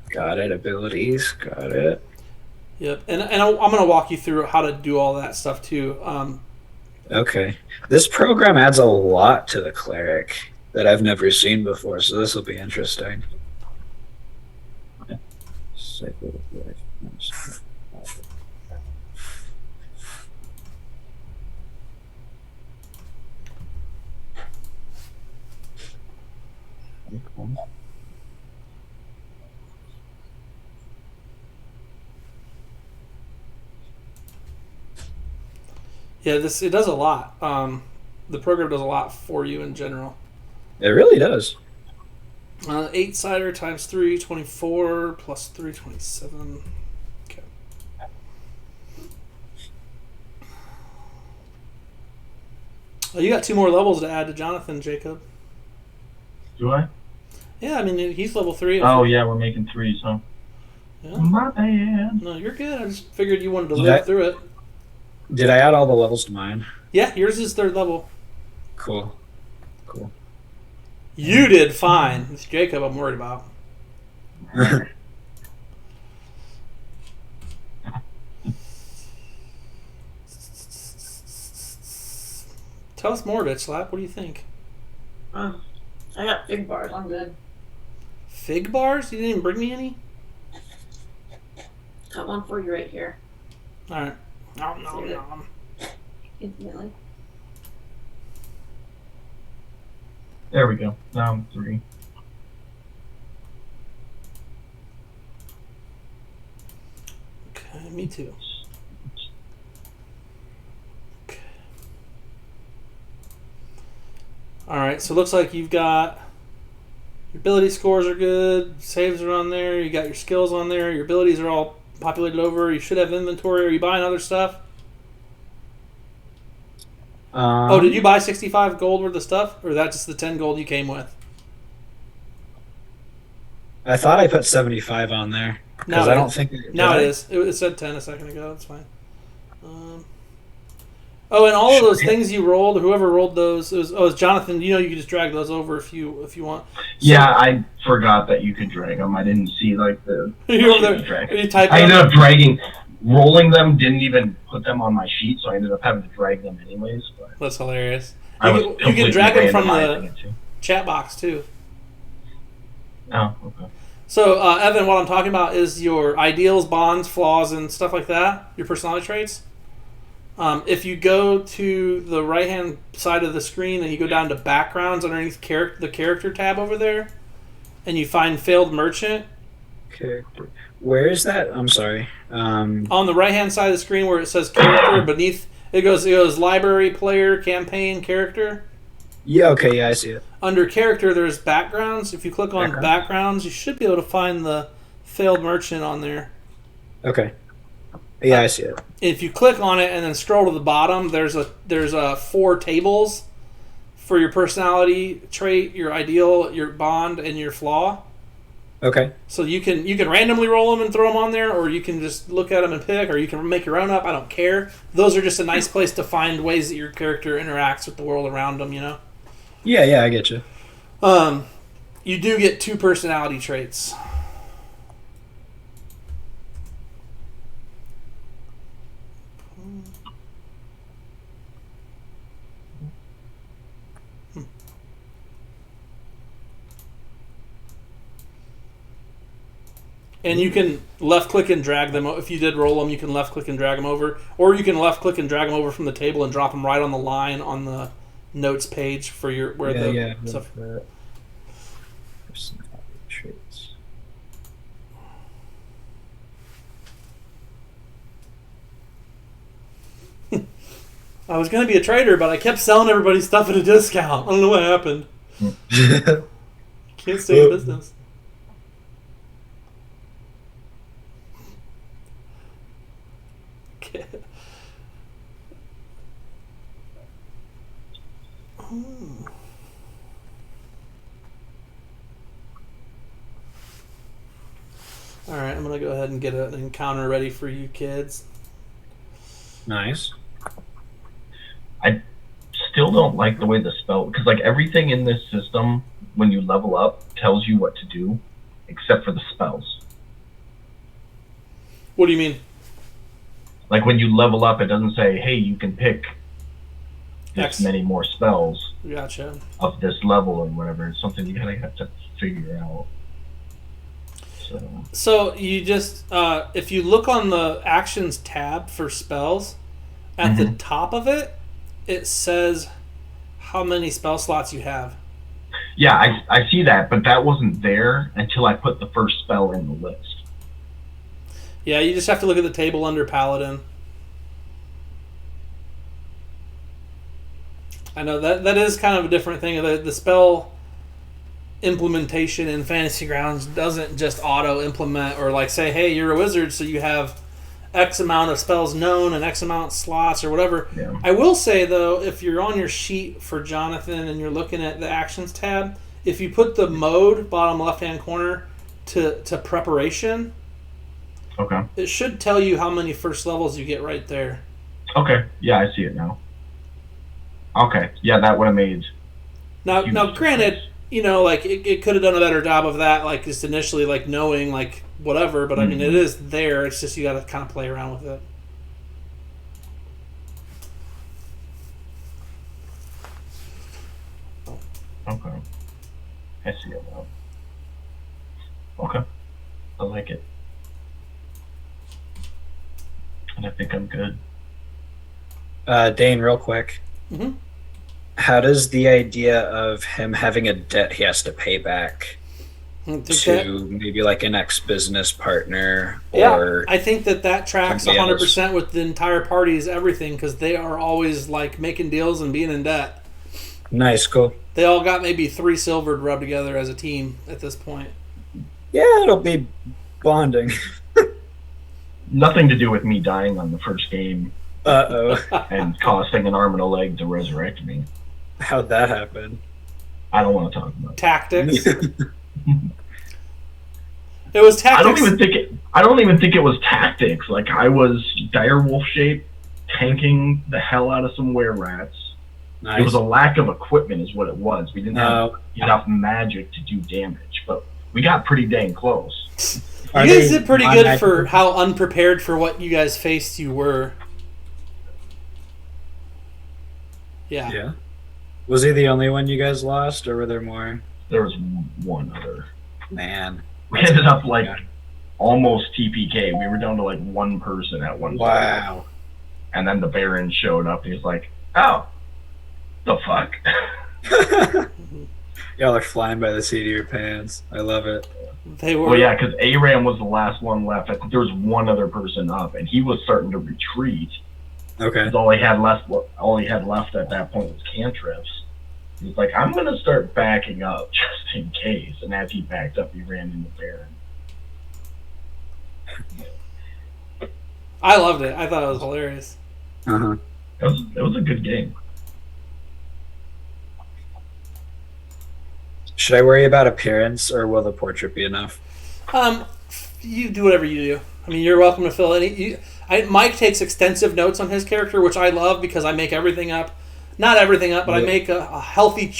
Got it. Abilities. Got it. Yep. And I'm going to walk you through how to do all that stuff too. Okay. This program adds a lot to the cleric that I've never seen before, so this will be interesting. Yeah, it does a lot. The program does a lot for you in general. It really does. 8-sider times 3, 24, plus 3, 27. Okay. Oh, you got 2 more levels to add to Jonathan, Jacob. Do I? Yeah, I mean, he's level 3. Oh, yeah, we're making 3, so. Yeah. My bad. No, you're good. I just figured you wanted to live through it. Did I add all the levels to mine? Yeah, yours is 3rd level. Cool. You did fine. It's Jacob I'm worried about. Tell us more, bitch slap. What do you think? I got fig bars. I'm good. Fig bars? You didn't even bring me any? Got one for you right here. Alright. No. Infinitely. There we go. Now I'm 3. Okay, me too. Okay. Alright, so it looks like you've got your ability scores are good, saves are on there, you got your skills on there, your abilities are all populated over, you should have inventory. Are you buying other stuff? Did you buy 65 gold worth of stuff? Or is that just the 10 gold you came with? I thought I put 75 on there. Because I don't think... Now it is. It said 10 a second ago. That's fine. And all of those things you rolled, whoever rolled those, it was Jonathan. You can just drag those over if you want. So, yeah, I forgot that you could drag them. I didn't see like the. You over there? I ended up dragging, rolling them. Didn't even put them on my sheet, so I ended up having to drag them anyways. But that's hilarious. You can drag them from the chat box too. Oh, okay. So, Evan, what I'm talking about is your ideals, bonds, flaws, and stuff like that. Your personality traits. If you go to the right-hand side of the screen and you go down to backgrounds underneath the character tab over there, and you find failed merchant. Character. Where is that? I'm sorry. On the right-hand side of the screen where it says character, beneath it goes library, player, campaign, character. Yeah. Okay. Yeah, I see it. Under character, there's backgrounds. If you click on backgrounds, you should be able to find the failed merchant on there. Okay. Yeah, I see it. If you click on it and then scroll to the bottom, there's 4 tables for your personality trait, your ideal, your bond, and your flaw. Okay. So you can randomly roll them and throw them on there, or you can just look at them and pick, or you can make your own up. I don't care. Those are just a nice place to find ways that your character interacts with the world around them. Yeah, I get you. You do get 2 personality traits. And you can left click and drag them. If you did roll them, you can left click and drag them over. Or you can left click and drag them over from the table and drop them right on the line on the notes page for your stuff. Personality traits. I was going to be a trader, but I kept selling everybody stuff at a discount. I don't know what happened. Can't stay in business. Okay. All right, I'm going to go ahead and get an encounter ready for you kids. Nice. I still don't like the way the spell, because like everything in this system, when you level up, tells you what to do, except for the spells. What do you mean? Like when you level up, it doesn't say, "Hey, you can pick this many more spells." Gotcha. Of this level or whatever. It's something you kind of have to figure out. So you just, if you look on the actions tab for spells, at the top of it, it says how many spell slots you have. Yeah, I see that, but that wasn't there until I put the first spell in the list. Yeah, you just have to look at the table under Paladin. I know that is kind of a different thing. The spell implementation in Fantasy Grounds doesn't just auto-implement or like say, hey, you're a wizard, so you have X amount of spells known and X amount of slots or whatever. Yeah. I will say, though, if you're on your sheet for Jonathan and you're looking at the Actions tab, if you put the mode, bottom left-hand corner, to preparation, okay, it should tell you how many first levels you get right there. Okay, yeah, I see it now. Okay, yeah, that would have made... Now, granted, you know, like, it could have done a better job of that, like, just initially, like, knowing, like, whatever, but, I mean, it is there, it's just you gotta kind of play around with it. Okay. I see it now. Okay. I like it. And I think I'm good. Dane, real quick. Mm-hmm. How does the idea of him having a debt he has to pay back to maybe like an ex-business partner or... Yeah, I think that tracks 100% with the entire party's everything because they are always like making deals and being in debt. Nice, cool. They all got maybe 3 silver rubbed together as a team at this point. Yeah, it'll be bonding. Nothing to do with me dying on the first game. Uh-oh. And costing an arm and a leg to resurrect me. How'd that happen? I don't want to talk about it. Tactics. It was tactics. I don't even think it was tactics. Like I was direwolf shape, tanking the hell out of some were-rats. Nice. It was a lack of equipment is what it was. We didn't have enough magic to do damage, but we got pretty dang close. You guys did pretty good for how unprepared for what you guys faced you were. Yeah. Was he the only one you guys lost, or were there more? There was one other. Man. We ended up like almost TPK. We were down to like one person at one point. Wow. And then the Baron showed up and he's like, oh, the fuck? Y'all are flying by the seat of your pants. I love it. They were. Well, yeah, because Aram was the last one left. I think there was one other person up, and he was starting to retreat. Okay. All he had left at that point was cantrips. He was like, I'm going to start backing up just in case. And as he backed up, he ran into Baron. I loved it. I thought it was hilarious. Uh-huh. It was a good game. Should I worry about appearance, or will the portrait be enough? You do whatever you do. I mean, you're welcome to fill any... Mike takes extensive notes on his character, which I love because I make everything up. not everything up, but I make a healthy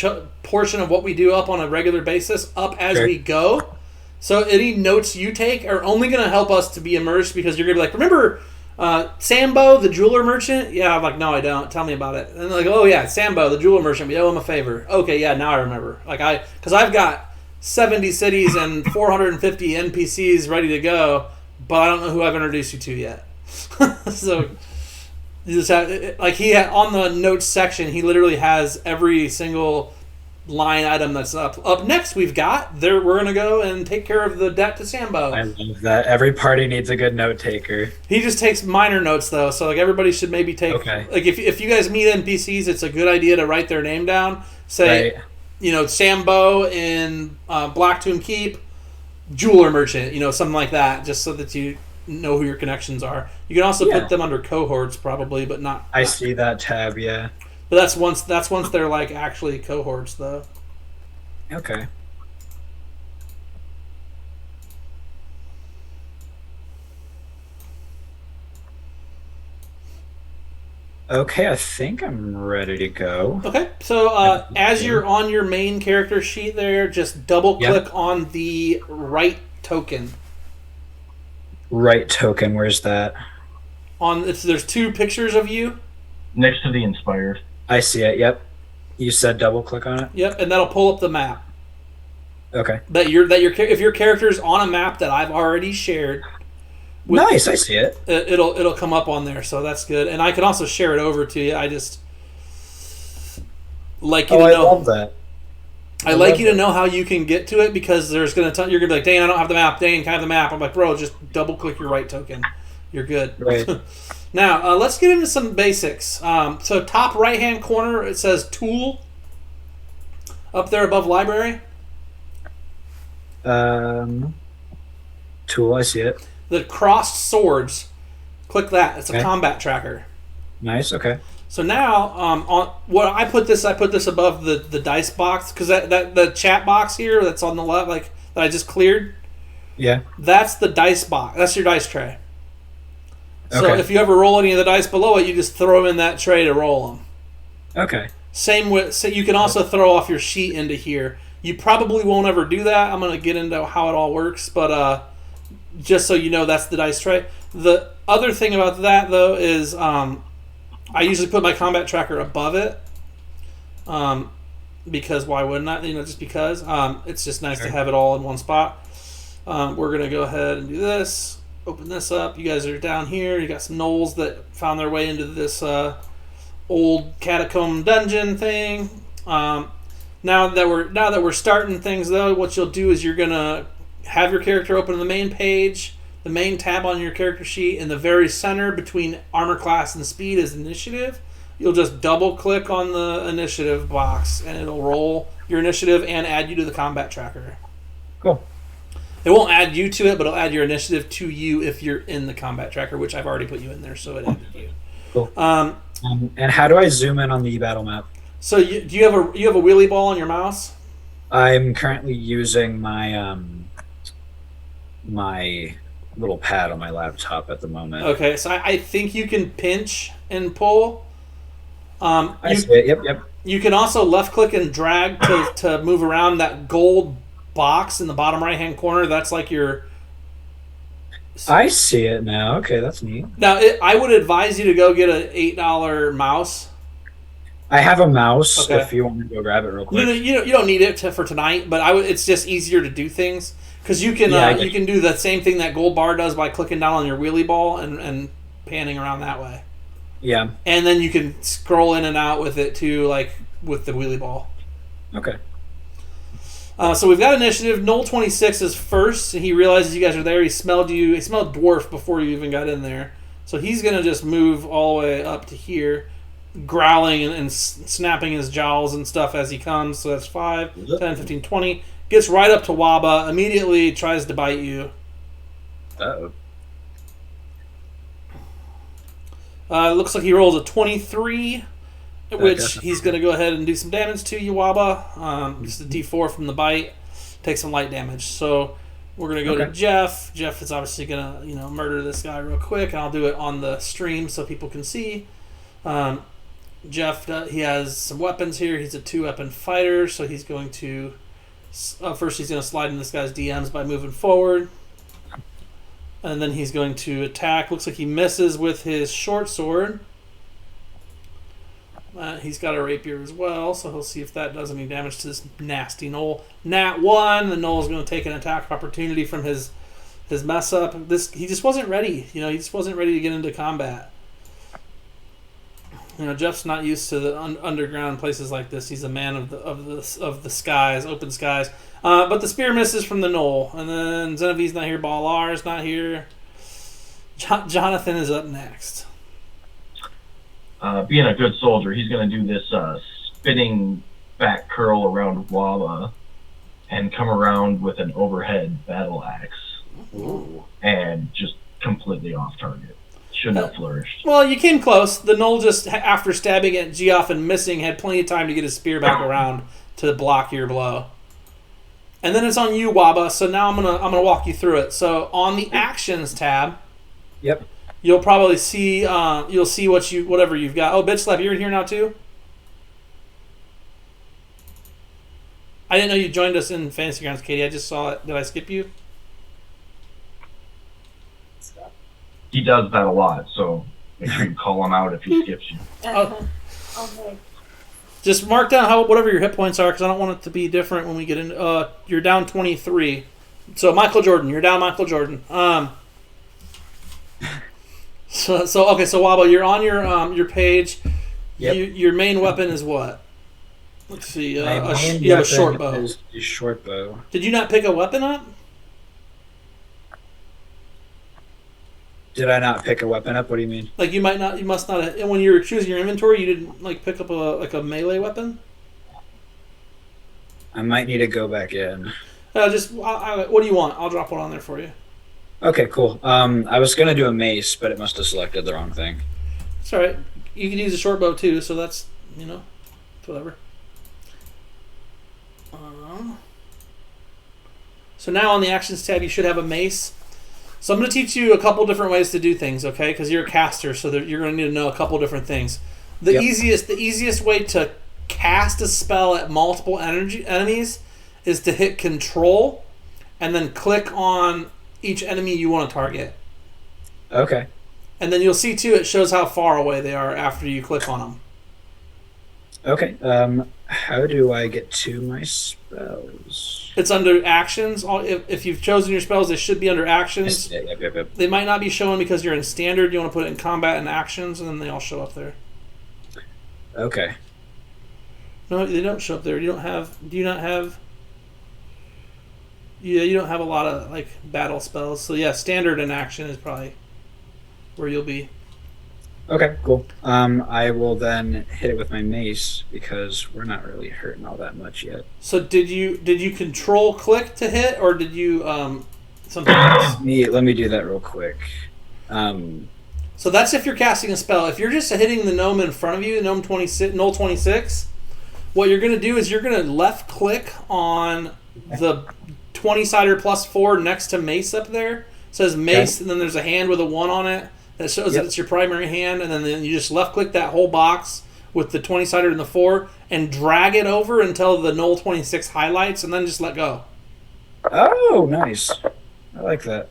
portion of what we do up on a regular basis up as we go. So any notes you take are only going to help us to be immersed because you're going to be like, remember Sambo, the jeweler merchant? Yeah, I'm like, no, I don't. Tell me about it. And they're like, oh yeah, Sambo, the jeweler merchant. We owe him a favor. Okay, yeah, now I remember. Because I've got 70 cities and 450 NPCs ready to go, but I don't know who I've introduced you to yet. So you just have, on the notes section, he literally has every single line item that's up. Up next, we're gonna go and take care of the debt to Sambo. I love that. Every party needs a good note taker. He just takes minor notes though, so everybody should maybe take. Okay. If you guys meet NPCs, it's a good idea to write their name down. Say, Sambo in Blacktomb Keep, jeweler merchant, something like that, just so that you know who your connections are. You can also put them under cohorts probably, but not. I see that tab, yeah. But that's once they're like actually cohorts though. Okay. Okay, I think I'm ready to go. Okay, so as you're on your main character sheet there, just double click on the right token. Right token, where's that? There's two pictures of you. Next to the inspired. I see it, yep. You said double click on it? Yep, and that'll pull up the map. Okay. If your character's on a map that I've already shared. Nice, I see it. It'll come up on there, so that's good. And I can also share it over to you. I just like you to know. I love that. I like you to know how you can get to it because you're gonna be like, Dane, I don't have the map. Dane, can I have the map? I'm like, bro, just double click your right token. You're good. Right. Now, let's get into some basics. So top right-hand corner, it says Tool. Up there above Library. Tool, I see it. The crossed swords. Click that. It's a combat tracker. Nice, okay. So now, on what I put this above the dice box because that the chat box here that's on the left, that I just cleared. Yeah. That's the dice box. That's your dice tray. So if you ever roll any of the dice below it, you just throw them in that tray to roll them. Okay. Same with, so you can also throw off your sheet into here. You probably won't ever do that. I'm going to get into how it all works, but just so you know, that's the dice tray. The other thing about that, though, is I usually put my combat tracker above it. Because why wouldn't I? Just because. It's just nice to have it all in one spot. We're going to go ahead and do this. Open this up. You guys are down here. You got some gnolls that found their way into this old catacomb dungeon thing. Now that we're starting things, though, what you'll do is you're gonna have your character open the main page, the main tab on your character sheet. In the very center between armor class and speed is initiative. You'll just double click on the initiative box, and it'll roll your initiative and add you to the combat tracker. Cool. It won't add you to it, but it'll add your initiative to you if you're in the combat tracker, which I've already put you in there, so it added you. Cool. And how do I zoom in on the battle map? So do you have a wheelie ball on your mouse? I'm currently using my my little pad on my laptop at the moment. Okay, so I think you can pinch and pull. I see it. Yep. You can also left click and drag to move around that gold box in the bottom right hand corner. That's like your. I see it now. Okay, that's neat. Now I would advise you to go get an $8 mouse. I have a mouse. Okay. If you want me to go grab it real quick. You don't need it for tonight, but it's just easier to do things because you can you can do the same thing that gold bar does by clicking down on your wheelie ball and panning around that way. Yeah. And then you can scroll in and out with it too, like with the wheelie ball. Okay. So we've got initiative. Knoll 26 is first, and he realizes you guys are there. He smelled you. He smelled dwarf before you even got in there. So he's going to just move all the way up to here, growling and snapping his jowls and stuff as he comes. So that's 5, 10, 15, 20. Gets right up to Waba, immediately tries to bite you. Uh-oh. Looks like he rolls a 23. Which he's going to go ahead and do some damage to you, Waba. Just a D4 from the bite. Take some light damage. So we're going to go to Jeff. Jeff is obviously going to murder this guy real quick. And I'll do it on the stream so people can see. Jeff, he has some weapons here. He's a 2-weapon fighter, so he's going to... first, he's going to slide in this guy's DMs by moving forward. And then he's going to attack. Looks like he misses with his short sword. He's got a rapier as well, so he'll see if that does any damage to this nasty Knoll. Nat 1. The Knoll's going to take an attack opportunity from his mess up. He just wasn't ready. He just wasn't ready to get into combat. Jeff's not used to the underground places like this. He's a man of the skies, open skies. But the spear misses from the Knoll, and then Zenevieve's not here. Balar's not here. Jonathan is up next. Being a good soldier, he's going to do this spinning back curl around Waba and come around with an overhead battle axe. Ooh. And just completely off target. Shouldn't have flourished. Well, you came close. The Knoll just, after stabbing at Geoff and missing, had plenty of time to get his spear back around to block your blow. And then it's on you, Waba. So now I'm gonna walk you through it. So on the actions tab, Yep. you'll probably see whatever you've got. Oh, Bitch Slap, you're in here now too? I didn't know you joined us in Fantasy Grounds, Katie. I just saw it. Did I skip you? He does that a lot, so make sure you call him out if he skips you. Oh. Okay. Just mark down whatever your hit points are, because I don't want it to be different when we get in. You're down 23. So Michael Jordan, you're down Michael Jordan. So Wabo, you're on your page. Yep. Your main weapon is what? Let's see. You have a short bow. Is a short bow. Did you not pick a weapon up? Did I not pick a weapon up? What do you mean? Like you must not have, when you were choosing your inventory, you didn't pick up a melee weapon? I might need to go back in. What do you want? I'll drop one on there for you. Okay, cool. I was gonna do a mace, but it must have selected the wrong thing. It's alright. You can use a short bow too, so that's, whatever. So now on the actions tab, you should have a mace. So I'm going to teach you a couple different ways to do things, okay? Because you're a caster, so you're going to need to know a couple different things. The easiest way to cast a spell at multiple enemies is to hit Control and then click on each enemy you want to target. Okay. And then you'll see too, it shows how far away they are after you click on them. Okay. How do I get to my spells? It's under actions. If you've chosen your spells, they should be under actions. Yep. They might not be showing because you're in standard. You want to put it in combat and actions, and then they all show up there. Okay. No, they don't show up there. Do you not have? Yeah, you don't have a lot of battle spells. So yeah, standard and action is probably where you'll be. Okay, cool. I will then hit it with my mace because we're not really hurting all that much yet. So did you Control click to hit, or did you something else? Let me do that real quick. So that's if you're casting a spell. If you're just hitting the gnome in front of you, Knoll 26, what you're going to do is you're going to left click on the 20-sider +4 next to mace up there. It says mace, and then there's a hand with a 1 on it. That shows that it's your primary hand, and then you just left-click that whole box with the 20-sider and the 4, and drag it over until the Knoll 26 highlights, and then just let go. Oh, nice. I like that.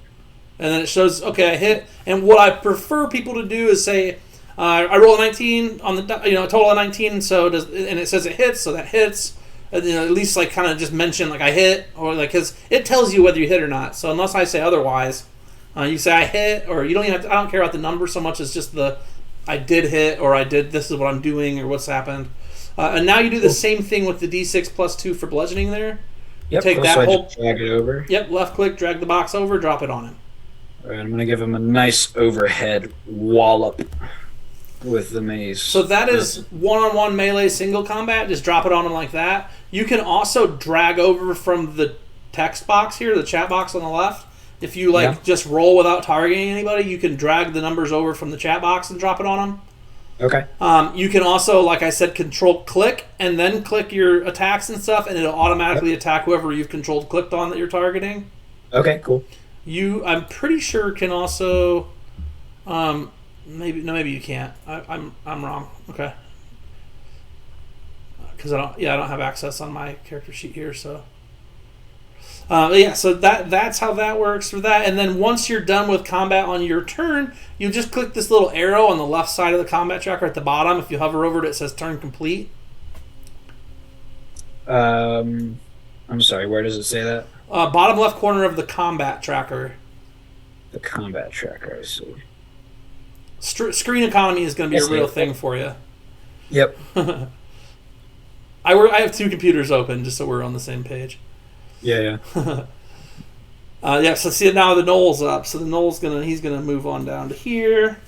And then it shows, okay, I hit. And what I prefer people to do is say, I roll a 19 on the, a total of 19, and it says it hits, so that hits. At least kind of just mention I hit, or because it tells you whether you hit or not. So unless I say otherwise. You say I hit, or you don't even have to, I don't care about the number so much as just the I did hit, or this is what I'm doing, or what's happened. And now you do the same thing with the D6 +2 for bludgeoning there. Yep, Take that whole, just drag it over. Yep, left click, drag the box over, drop it on him. Alright, I'm going to give him a nice overhead wallop with the mace. So that is one-on-one melee single combat. Just drop it on him like that. You can also drag over from the text box here, the chat box on the left. If you just roll without targeting anybody, you can drag the numbers over from the chat box and drop it on them. Okay. You can also, like I said, Control click and then click your attacks and stuff, and it'll automatically attack whoever you've controlled clicked on that you're targeting. Okay, cool. I'm pretty sure can also, maybe you can't. I'm wrong. Okay. because I don't have access on my character sheet here. So, so that's how that works for that. And then once you're done with combat on your turn, you just click this little arrow on the left side of the combat tracker at the bottom. If you hover over it, it says turn complete. I'm sorry, where does it say that? Bottom left corner of the combat tracker. The combat tracker, I see. Screen economy is going to be a real thing for you. Yep. I have 2 computers open just so we're on the same page. Yeah. So see now the Knoll's up. So the Knoll's he's gonna move on down to here.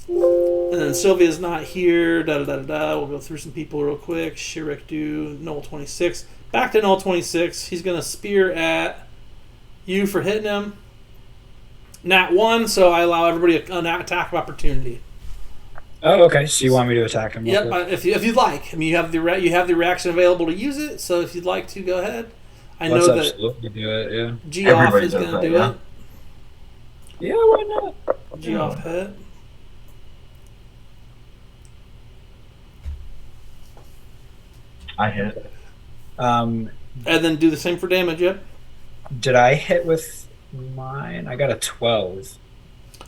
And then Sylvia's not here. We'll go through some people real quick. Shirikdu, Knoll 26. Back to Knoll 26. He's gonna spear at you for hitting him. Nat 1, so I allow everybody an attack of opportunity. Oh, okay. So you want me to attack him? Yep. If you'd like. I mean, you have the reaction available to use it. So if you'd like to, go ahead. Let's absolutely do it. Yeah. G-off is going to do it. Yeah, why not? G-off hit. I hit. And then do the same for damage. Yep. Did I hit with mine? I got a 12.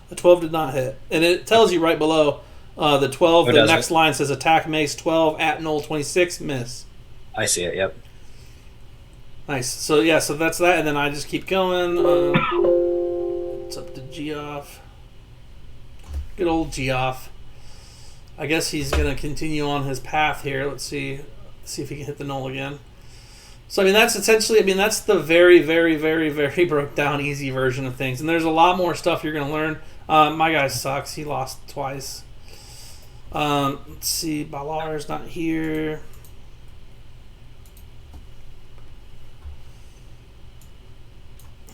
The 12 did not hit, and it tells you right below the 12. The next line says attack mace 12 at Knoll 26 miss. I see it. Yep. Nice. So that's that, and then I just keep going. It's up to Geoff. Good old Geoff. I guess he's gonna continue on his path here. Let's see if he can hit the Knoll again. So that's that's the very, very, very, very broke down easy version of things, and there's a lot more stuff you're gonna learn. My guy sucks. He lost twice. Let's see. Balar's not here.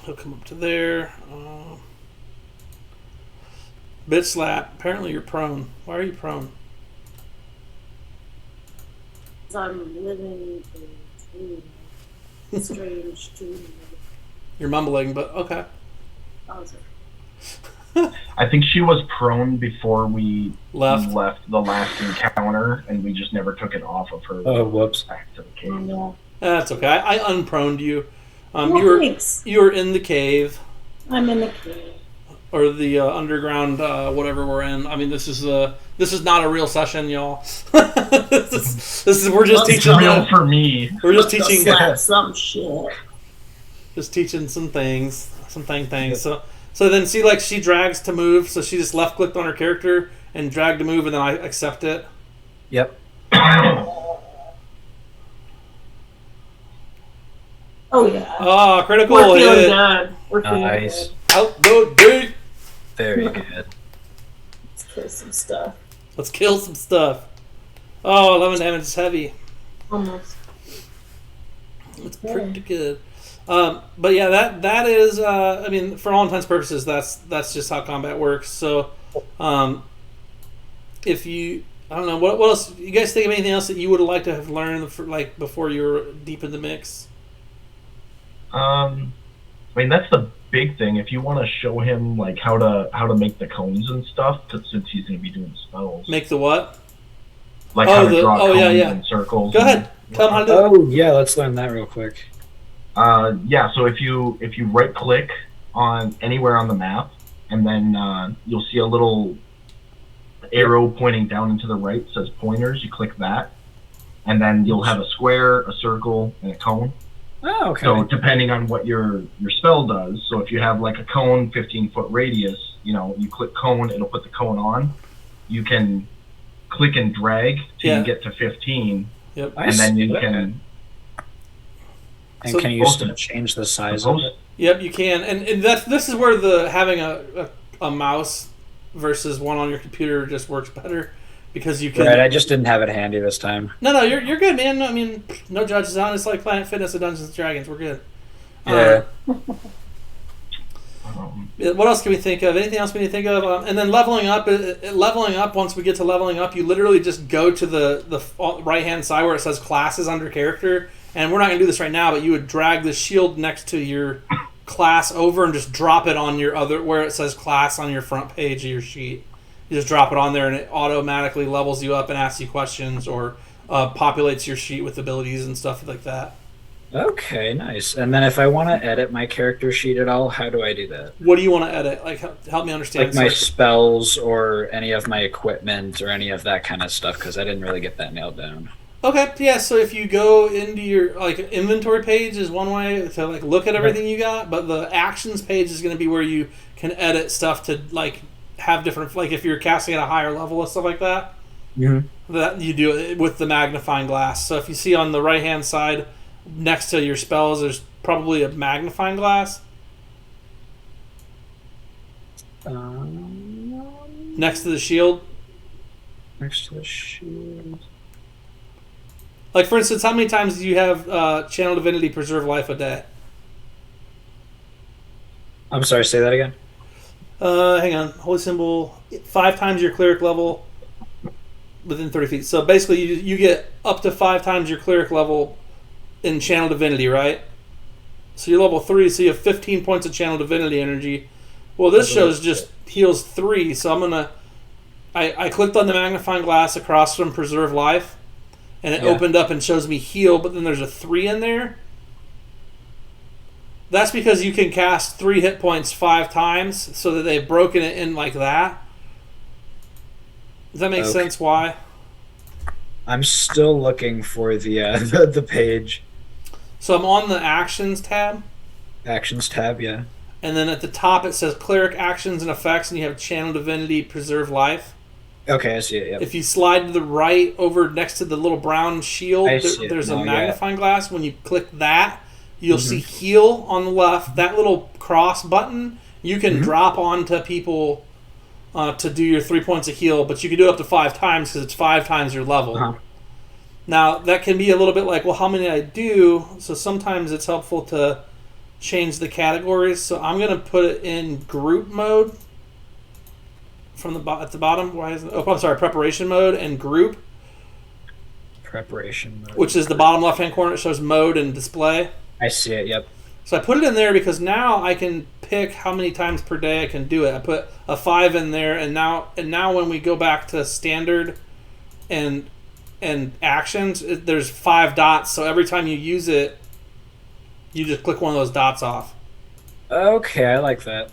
He'll come up to there. Bit slap. Apparently you're prone. Why are you prone? I'm living in a strange dream. You're mumbling, but okay. I think she was prone before we left the last encounter, and we just never took it off of her. Oh, whoops! Back to the cave. That's okay. I unproned you. Thanks. You were in the cave. I'm in the cave. Or the underground, whatever we're in. This is not a real session, y'all. We're just teaching. Real for me. We're just teaching some shit. Just teaching some things. So then see, like, she drags to move, so she just left clicked on her character and dragged to move, and then I accept it. Yep. Oh yeah. Oh, critical We're hit. feeling good. Nice. Outdoor date. Very good. Let's kill some stuff. Let's kill some stuff. Oh, 11 damage is heavy. Almost. It's pretty good. But yeah, that is. For all intents and purposes, that's just how combat works. So, if you, I don't know, what else? You guys think of anything else that you would have liked to have learned before you were deep in the mix? That's the big thing. If you want to show him like how to make the cones and stuff, since he's going to be doing spells. Make the what? Like how to draw cones and circles. Go ahead. Tell him how to do it. Oh yeah, let's learn that real quick. So if you right click on anywhere on the map, and then you'll see a little arrow pointing down and to the right, says pointers. You click that, and then you'll have a square, a circle, and a cone. Oh, okay. So depending on what your spell does, so if you have like a cone 15-foot radius, you click cone, it'll put the cone on. You can click and drag till you get to 15. Yep. And then you can. And can you still change the size of it? Yep, you can. And this is where having a mouse versus one on your computer just works better, because you can. Right, I just didn't have it handy this time. No, you're good, man. No judges on. It's like Planet Fitness and Dungeons and Dragons. We're good. Yeah. What else can we think of? Anything else we need to think of? And then leveling up. Once we get to leveling up, you literally just go to the right-hand side where it says classes under character. And we're not going to do this right now, but you would drag the shield next to your class over and just drop it on your where it says class on your front page of your sheet. You just drop it on there, and it automatically levels you up and asks you questions, or populates your sheet with abilities and stuff like that. Okay, nice. And then if I want to edit my character sheet at all, how do I do that? What do you want to edit? Like, help me understand. Like my spells or any of my equipment or any of that kind of stuff, because I didn't really get that nailed down. Okay, yeah. So if you go into your inventory page is one way to look at everything you got, but the actions page is going to be where you can edit stuff to have different, if you're casting at a higher level and stuff like that. Mm-hmm. That you do it with the magnifying glass. So if you see on the right hand side next to your spells, there's probably a magnifying glass. Next to the shield. Next to the shield. Like, for instance, how many times do you have Channel Divinity preserve life a day? I'm sorry, say that again. Hang on. Holy symbol. 5 times your cleric level within 30 feet. So basically, you get up to 5 times your cleric level in Channel Divinity, right? So you're level 3, so you have 15 points of Channel Divinity energy. Well, this shows just heals 3, so I'm going to... I clicked on the magnifying glass across from Preserve Life, and it opened up and shows me heal, but then there's a 3 in there. That's because you can cast 3 hit points 5 times, so that they've broken it in like that. Does that make sense why? I'm still looking for the page. So I'm on the Actions tab. Actions tab, yeah. And then at the top it says Cleric Actions and Effects, and you have Channel Divinity Preserve Life. Okay, I see it, yep. If you slide to the right over next to the little brown shield, there's a magnifying glass. When you click that, you'll see Heal on the left. That little cross button, you can drop onto people to do your 3 points of heal, but you can do it up to 5 times because it's 5 times your level. Now, that can be a little bit like, well, how many did I do? So sometimes it's helpful to change the categories. So I'm going to put it in group mode from at the bottom. Why isn't? Oh, I'm sorry, preparation mode and group. Preparation mode. Which is the bottom left-hand corner. It shows mode and display. I see it, yep. So I put it in there because now I can pick how many times per day I can do it. I put a 5 in there, and now when we go back to standard and actions, there's 5 dots. So every time you use it, you just click one of those dots off. Okay, I like that.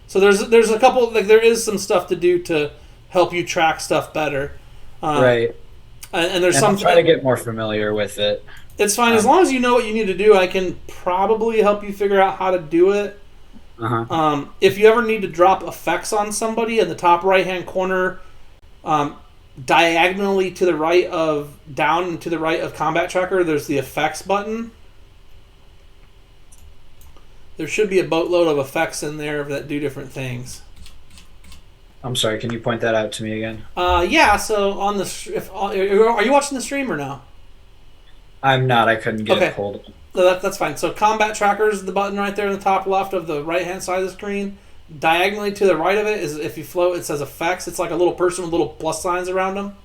So there's a couple, there is some stuff to do to help you track stuff better. Right. And there's some. I'm trying to get more familiar with it. It's fine as long as you know what you need to do. I can probably help you figure out how to do it. If you ever need to drop effects on somebody, in the top right hand corner, diagonally to the right of down and to the right of Combat Tracker, there's the effects button. There should be a boatload of effects in there that do different things. I'm sorry, can you point that out to me again? Yeah. So on the are you watching the stream or no? I'm not. I couldn't get it pulled. No, that's fine. So Combat Tracker is the button right there in the top left of the right-hand side of the screen. Diagonally to the right of it is, if you float, it says effects. It's like a little person with little plus signs around them.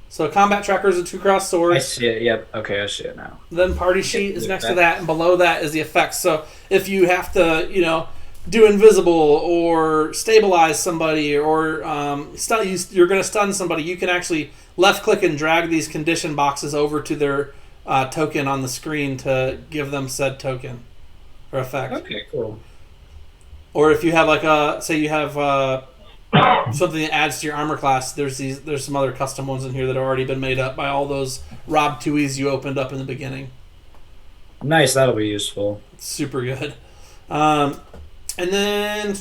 So Combat Tracker is a 2-cross sword. I see it, yep. Okay, I see it now. Then Party Sheet is next to that, and below that is the effects. So if you have to, do invisible or stabilize somebody or you're going to stun somebody, you can actually left click and drag these condition boxes over to their token on the screen to give them said token or effect. Okay, cool. Or if you have say you have something that adds to your armor class, there's some other custom ones in here that have already been made up by all those Rob Tuies you opened up in the beginning. Nice, that'll be useful. It's super good. And then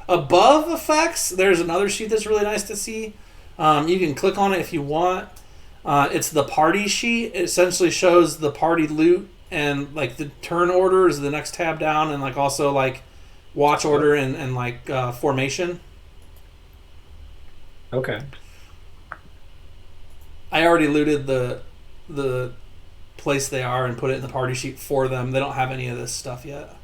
above effects, there's another sheet that's really nice to see. You can click on it if you want. It's the party sheet. It essentially shows the party loot and the turn order is the next tab down, and also watch order and formation. Okay. I already looted the place they are and put it in the party sheet for them. They don't have any of this stuff yet.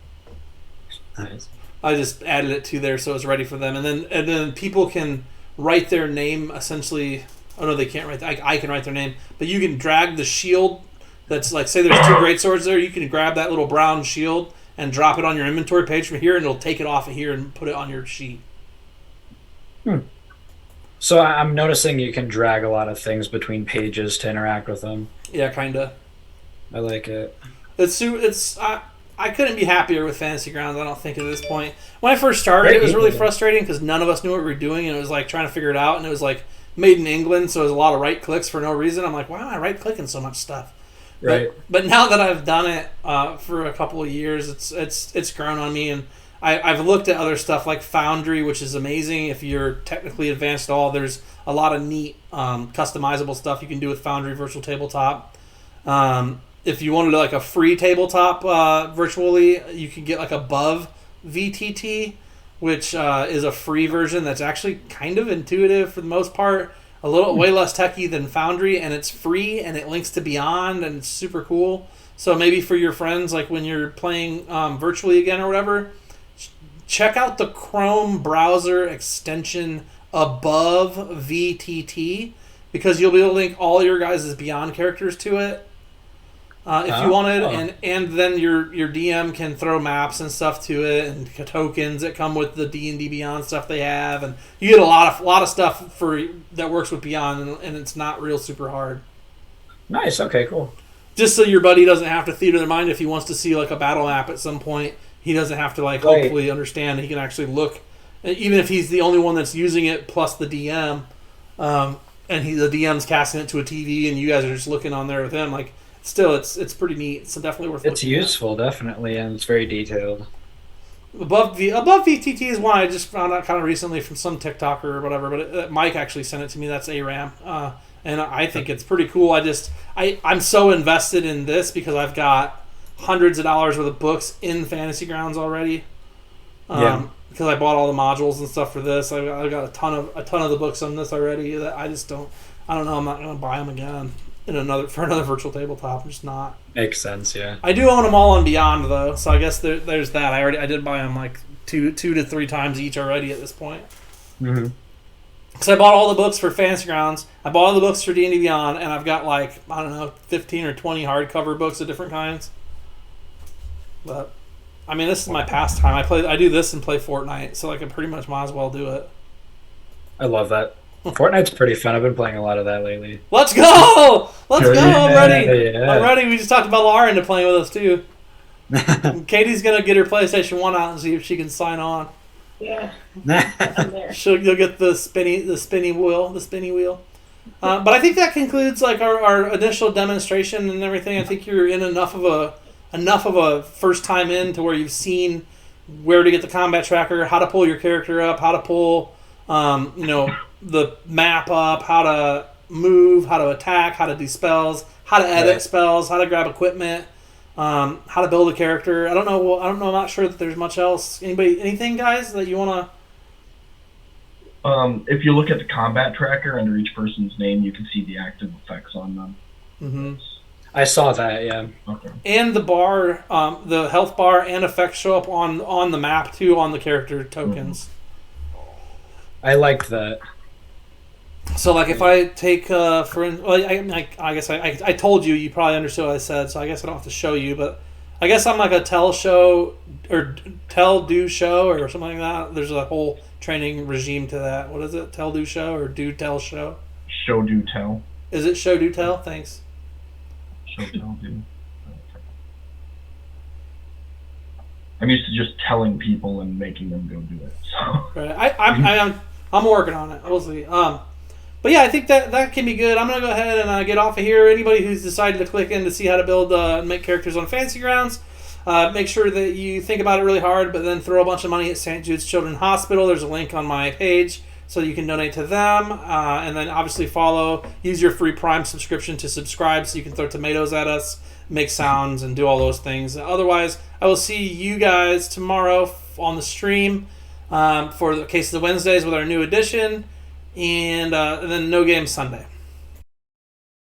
Nice. I just added it to there so it's ready for them, and then people can write their name essentially. Oh no, they can't write. I can write their name, but you can drag the shield. That's say there's 2 great swords there. You can grab that little brown shield and drop it on your inventory page from here, and it'll take it off of here and put it on your sheet. So I'm noticing you can drag a lot of things between pages to interact with them. Yeah, kind of. I like it. I couldn't be happier with Fantasy Grounds, I don't think, at this point. When I first started, it was really frustrating because none of us knew what we were doing, and it was like trying to figure it out, and it was like made in England, so it was a lot of right clicks for no reason. I'm like, why am I right clicking so much stuff? Right. But now that I've done it for a couple of years, it's grown on me, and I've looked at other stuff like Foundry, which is amazing. If you're technically advanced at all, there's a lot of neat customizable stuff you can do with Foundry Virtual Tabletop. If you wanted like a free tabletop virtually, you can get like Above VTT, which is a free version that's actually kind of intuitive for the most part. A little way less techy than Foundry, and it's free, and it links to Beyond, and it's super cool. So maybe for your friends, like when you're playing virtually again or whatever, check out the Chrome browser extension Above VTT, because you'll be able to link all your guys' Beyond characters to it. If you wanted, and then your DM can throw maps and stuff to it, and tokens that come with the D&D Beyond stuff they have, and you get a lot of stuff that works with Beyond, and it's not real super hard. Nice. Okay. Cool. Just so your buddy doesn't have to theater their mind if he wants to see like a battle map at some point. He doesn't have to hopefully understand. He can actually look, even if he's the only one that's using it plus the DM, and the DM's casting it to a TV, and you guys are just looking on there with him. Like, still, it's pretty neat. It's definitely worth. It's useful, definitely, and it's very detailed. Above VTT is one I just found out kind of recently from some TikToker or whatever, but Mike actually sent it to me. That's ARAM, and I think it's pretty cool. I'm so invested in this because I've got hundreds of dollars worth of books in Fantasy Grounds already. Because I bought all the modules and stuff for this. I got a ton of the books on this already. That I don't know. I'm not going to buy them again for another virtual tabletop. I'm just not. Makes sense. Yeah. I do own them all on Beyond though, so I guess there's that. I did buy them like two to three times each already at this point. Mm-hmm. Because I bought all the books for Fantasy Grounds, I bought all the books for D&D Beyond, and I've got 15 or 20 hardcover books of different kinds. But I mean, this is my pastime. I do this and play Fortnite, so I pretty much might as well do it. I love that. Fortnite's pretty fun. I've been playing a lot of that lately. Let's go! I'm ready. Yeah. I'm ready. We just talked about Laura into playing with us too. Katie's gonna get her PlayStation 1 out and see if she can sign on. Yeah. You'll get the spinny wheel. But I think that concludes our initial demonstration and everything. I think you're in enough of a first time in to where you've seen where to get the combat tracker, how to pull your character up, how to pull the map up, how to move, how to attack, how to do spells, how to edit spells, how to grab equipment, how to build a character. I don't know. I'm not sure that there's much else. Anything, guys, that you want to? If you look at the combat tracker under each person's name, you can see the active effects on them. Mm-hmm. I saw that, yeah. Okay. And the bar, the health bar and effects show up on the map too, on the character tokens. I like that. So, if I take, I guess I told you, you probably understood what I said, so I guess I don't have to show you, but I guess I'm like a tell, show, or tell, do, show, or something like that. There's a whole training regime to that. What is it? Tell, do, show, or do, tell, show? Show, do, tell. Is it show, do, tell? Thanks. Show, tell, do. I'm used to just telling people and making them go do it. So. Right. I'm working on it. We'll see. But yeah, I think that can be good. I'm gonna go ahead and get off of here. Anybody who's decided to click in to see how to build and make characters on Fantasy Grounds, make sure that you think about it really hard, but then throw a bunch of money at St. Jude's Children's Hospital. There's a link on my page so you can donate to them, and then obviously use your free Prime subscription to subscribe so you can throw tomatoes at us, make sounds, and do all those things. Otherwise, I will see you guys tomorrow on the stream for the Case of the Wednesdays with our new edition, and then No Game Sunday.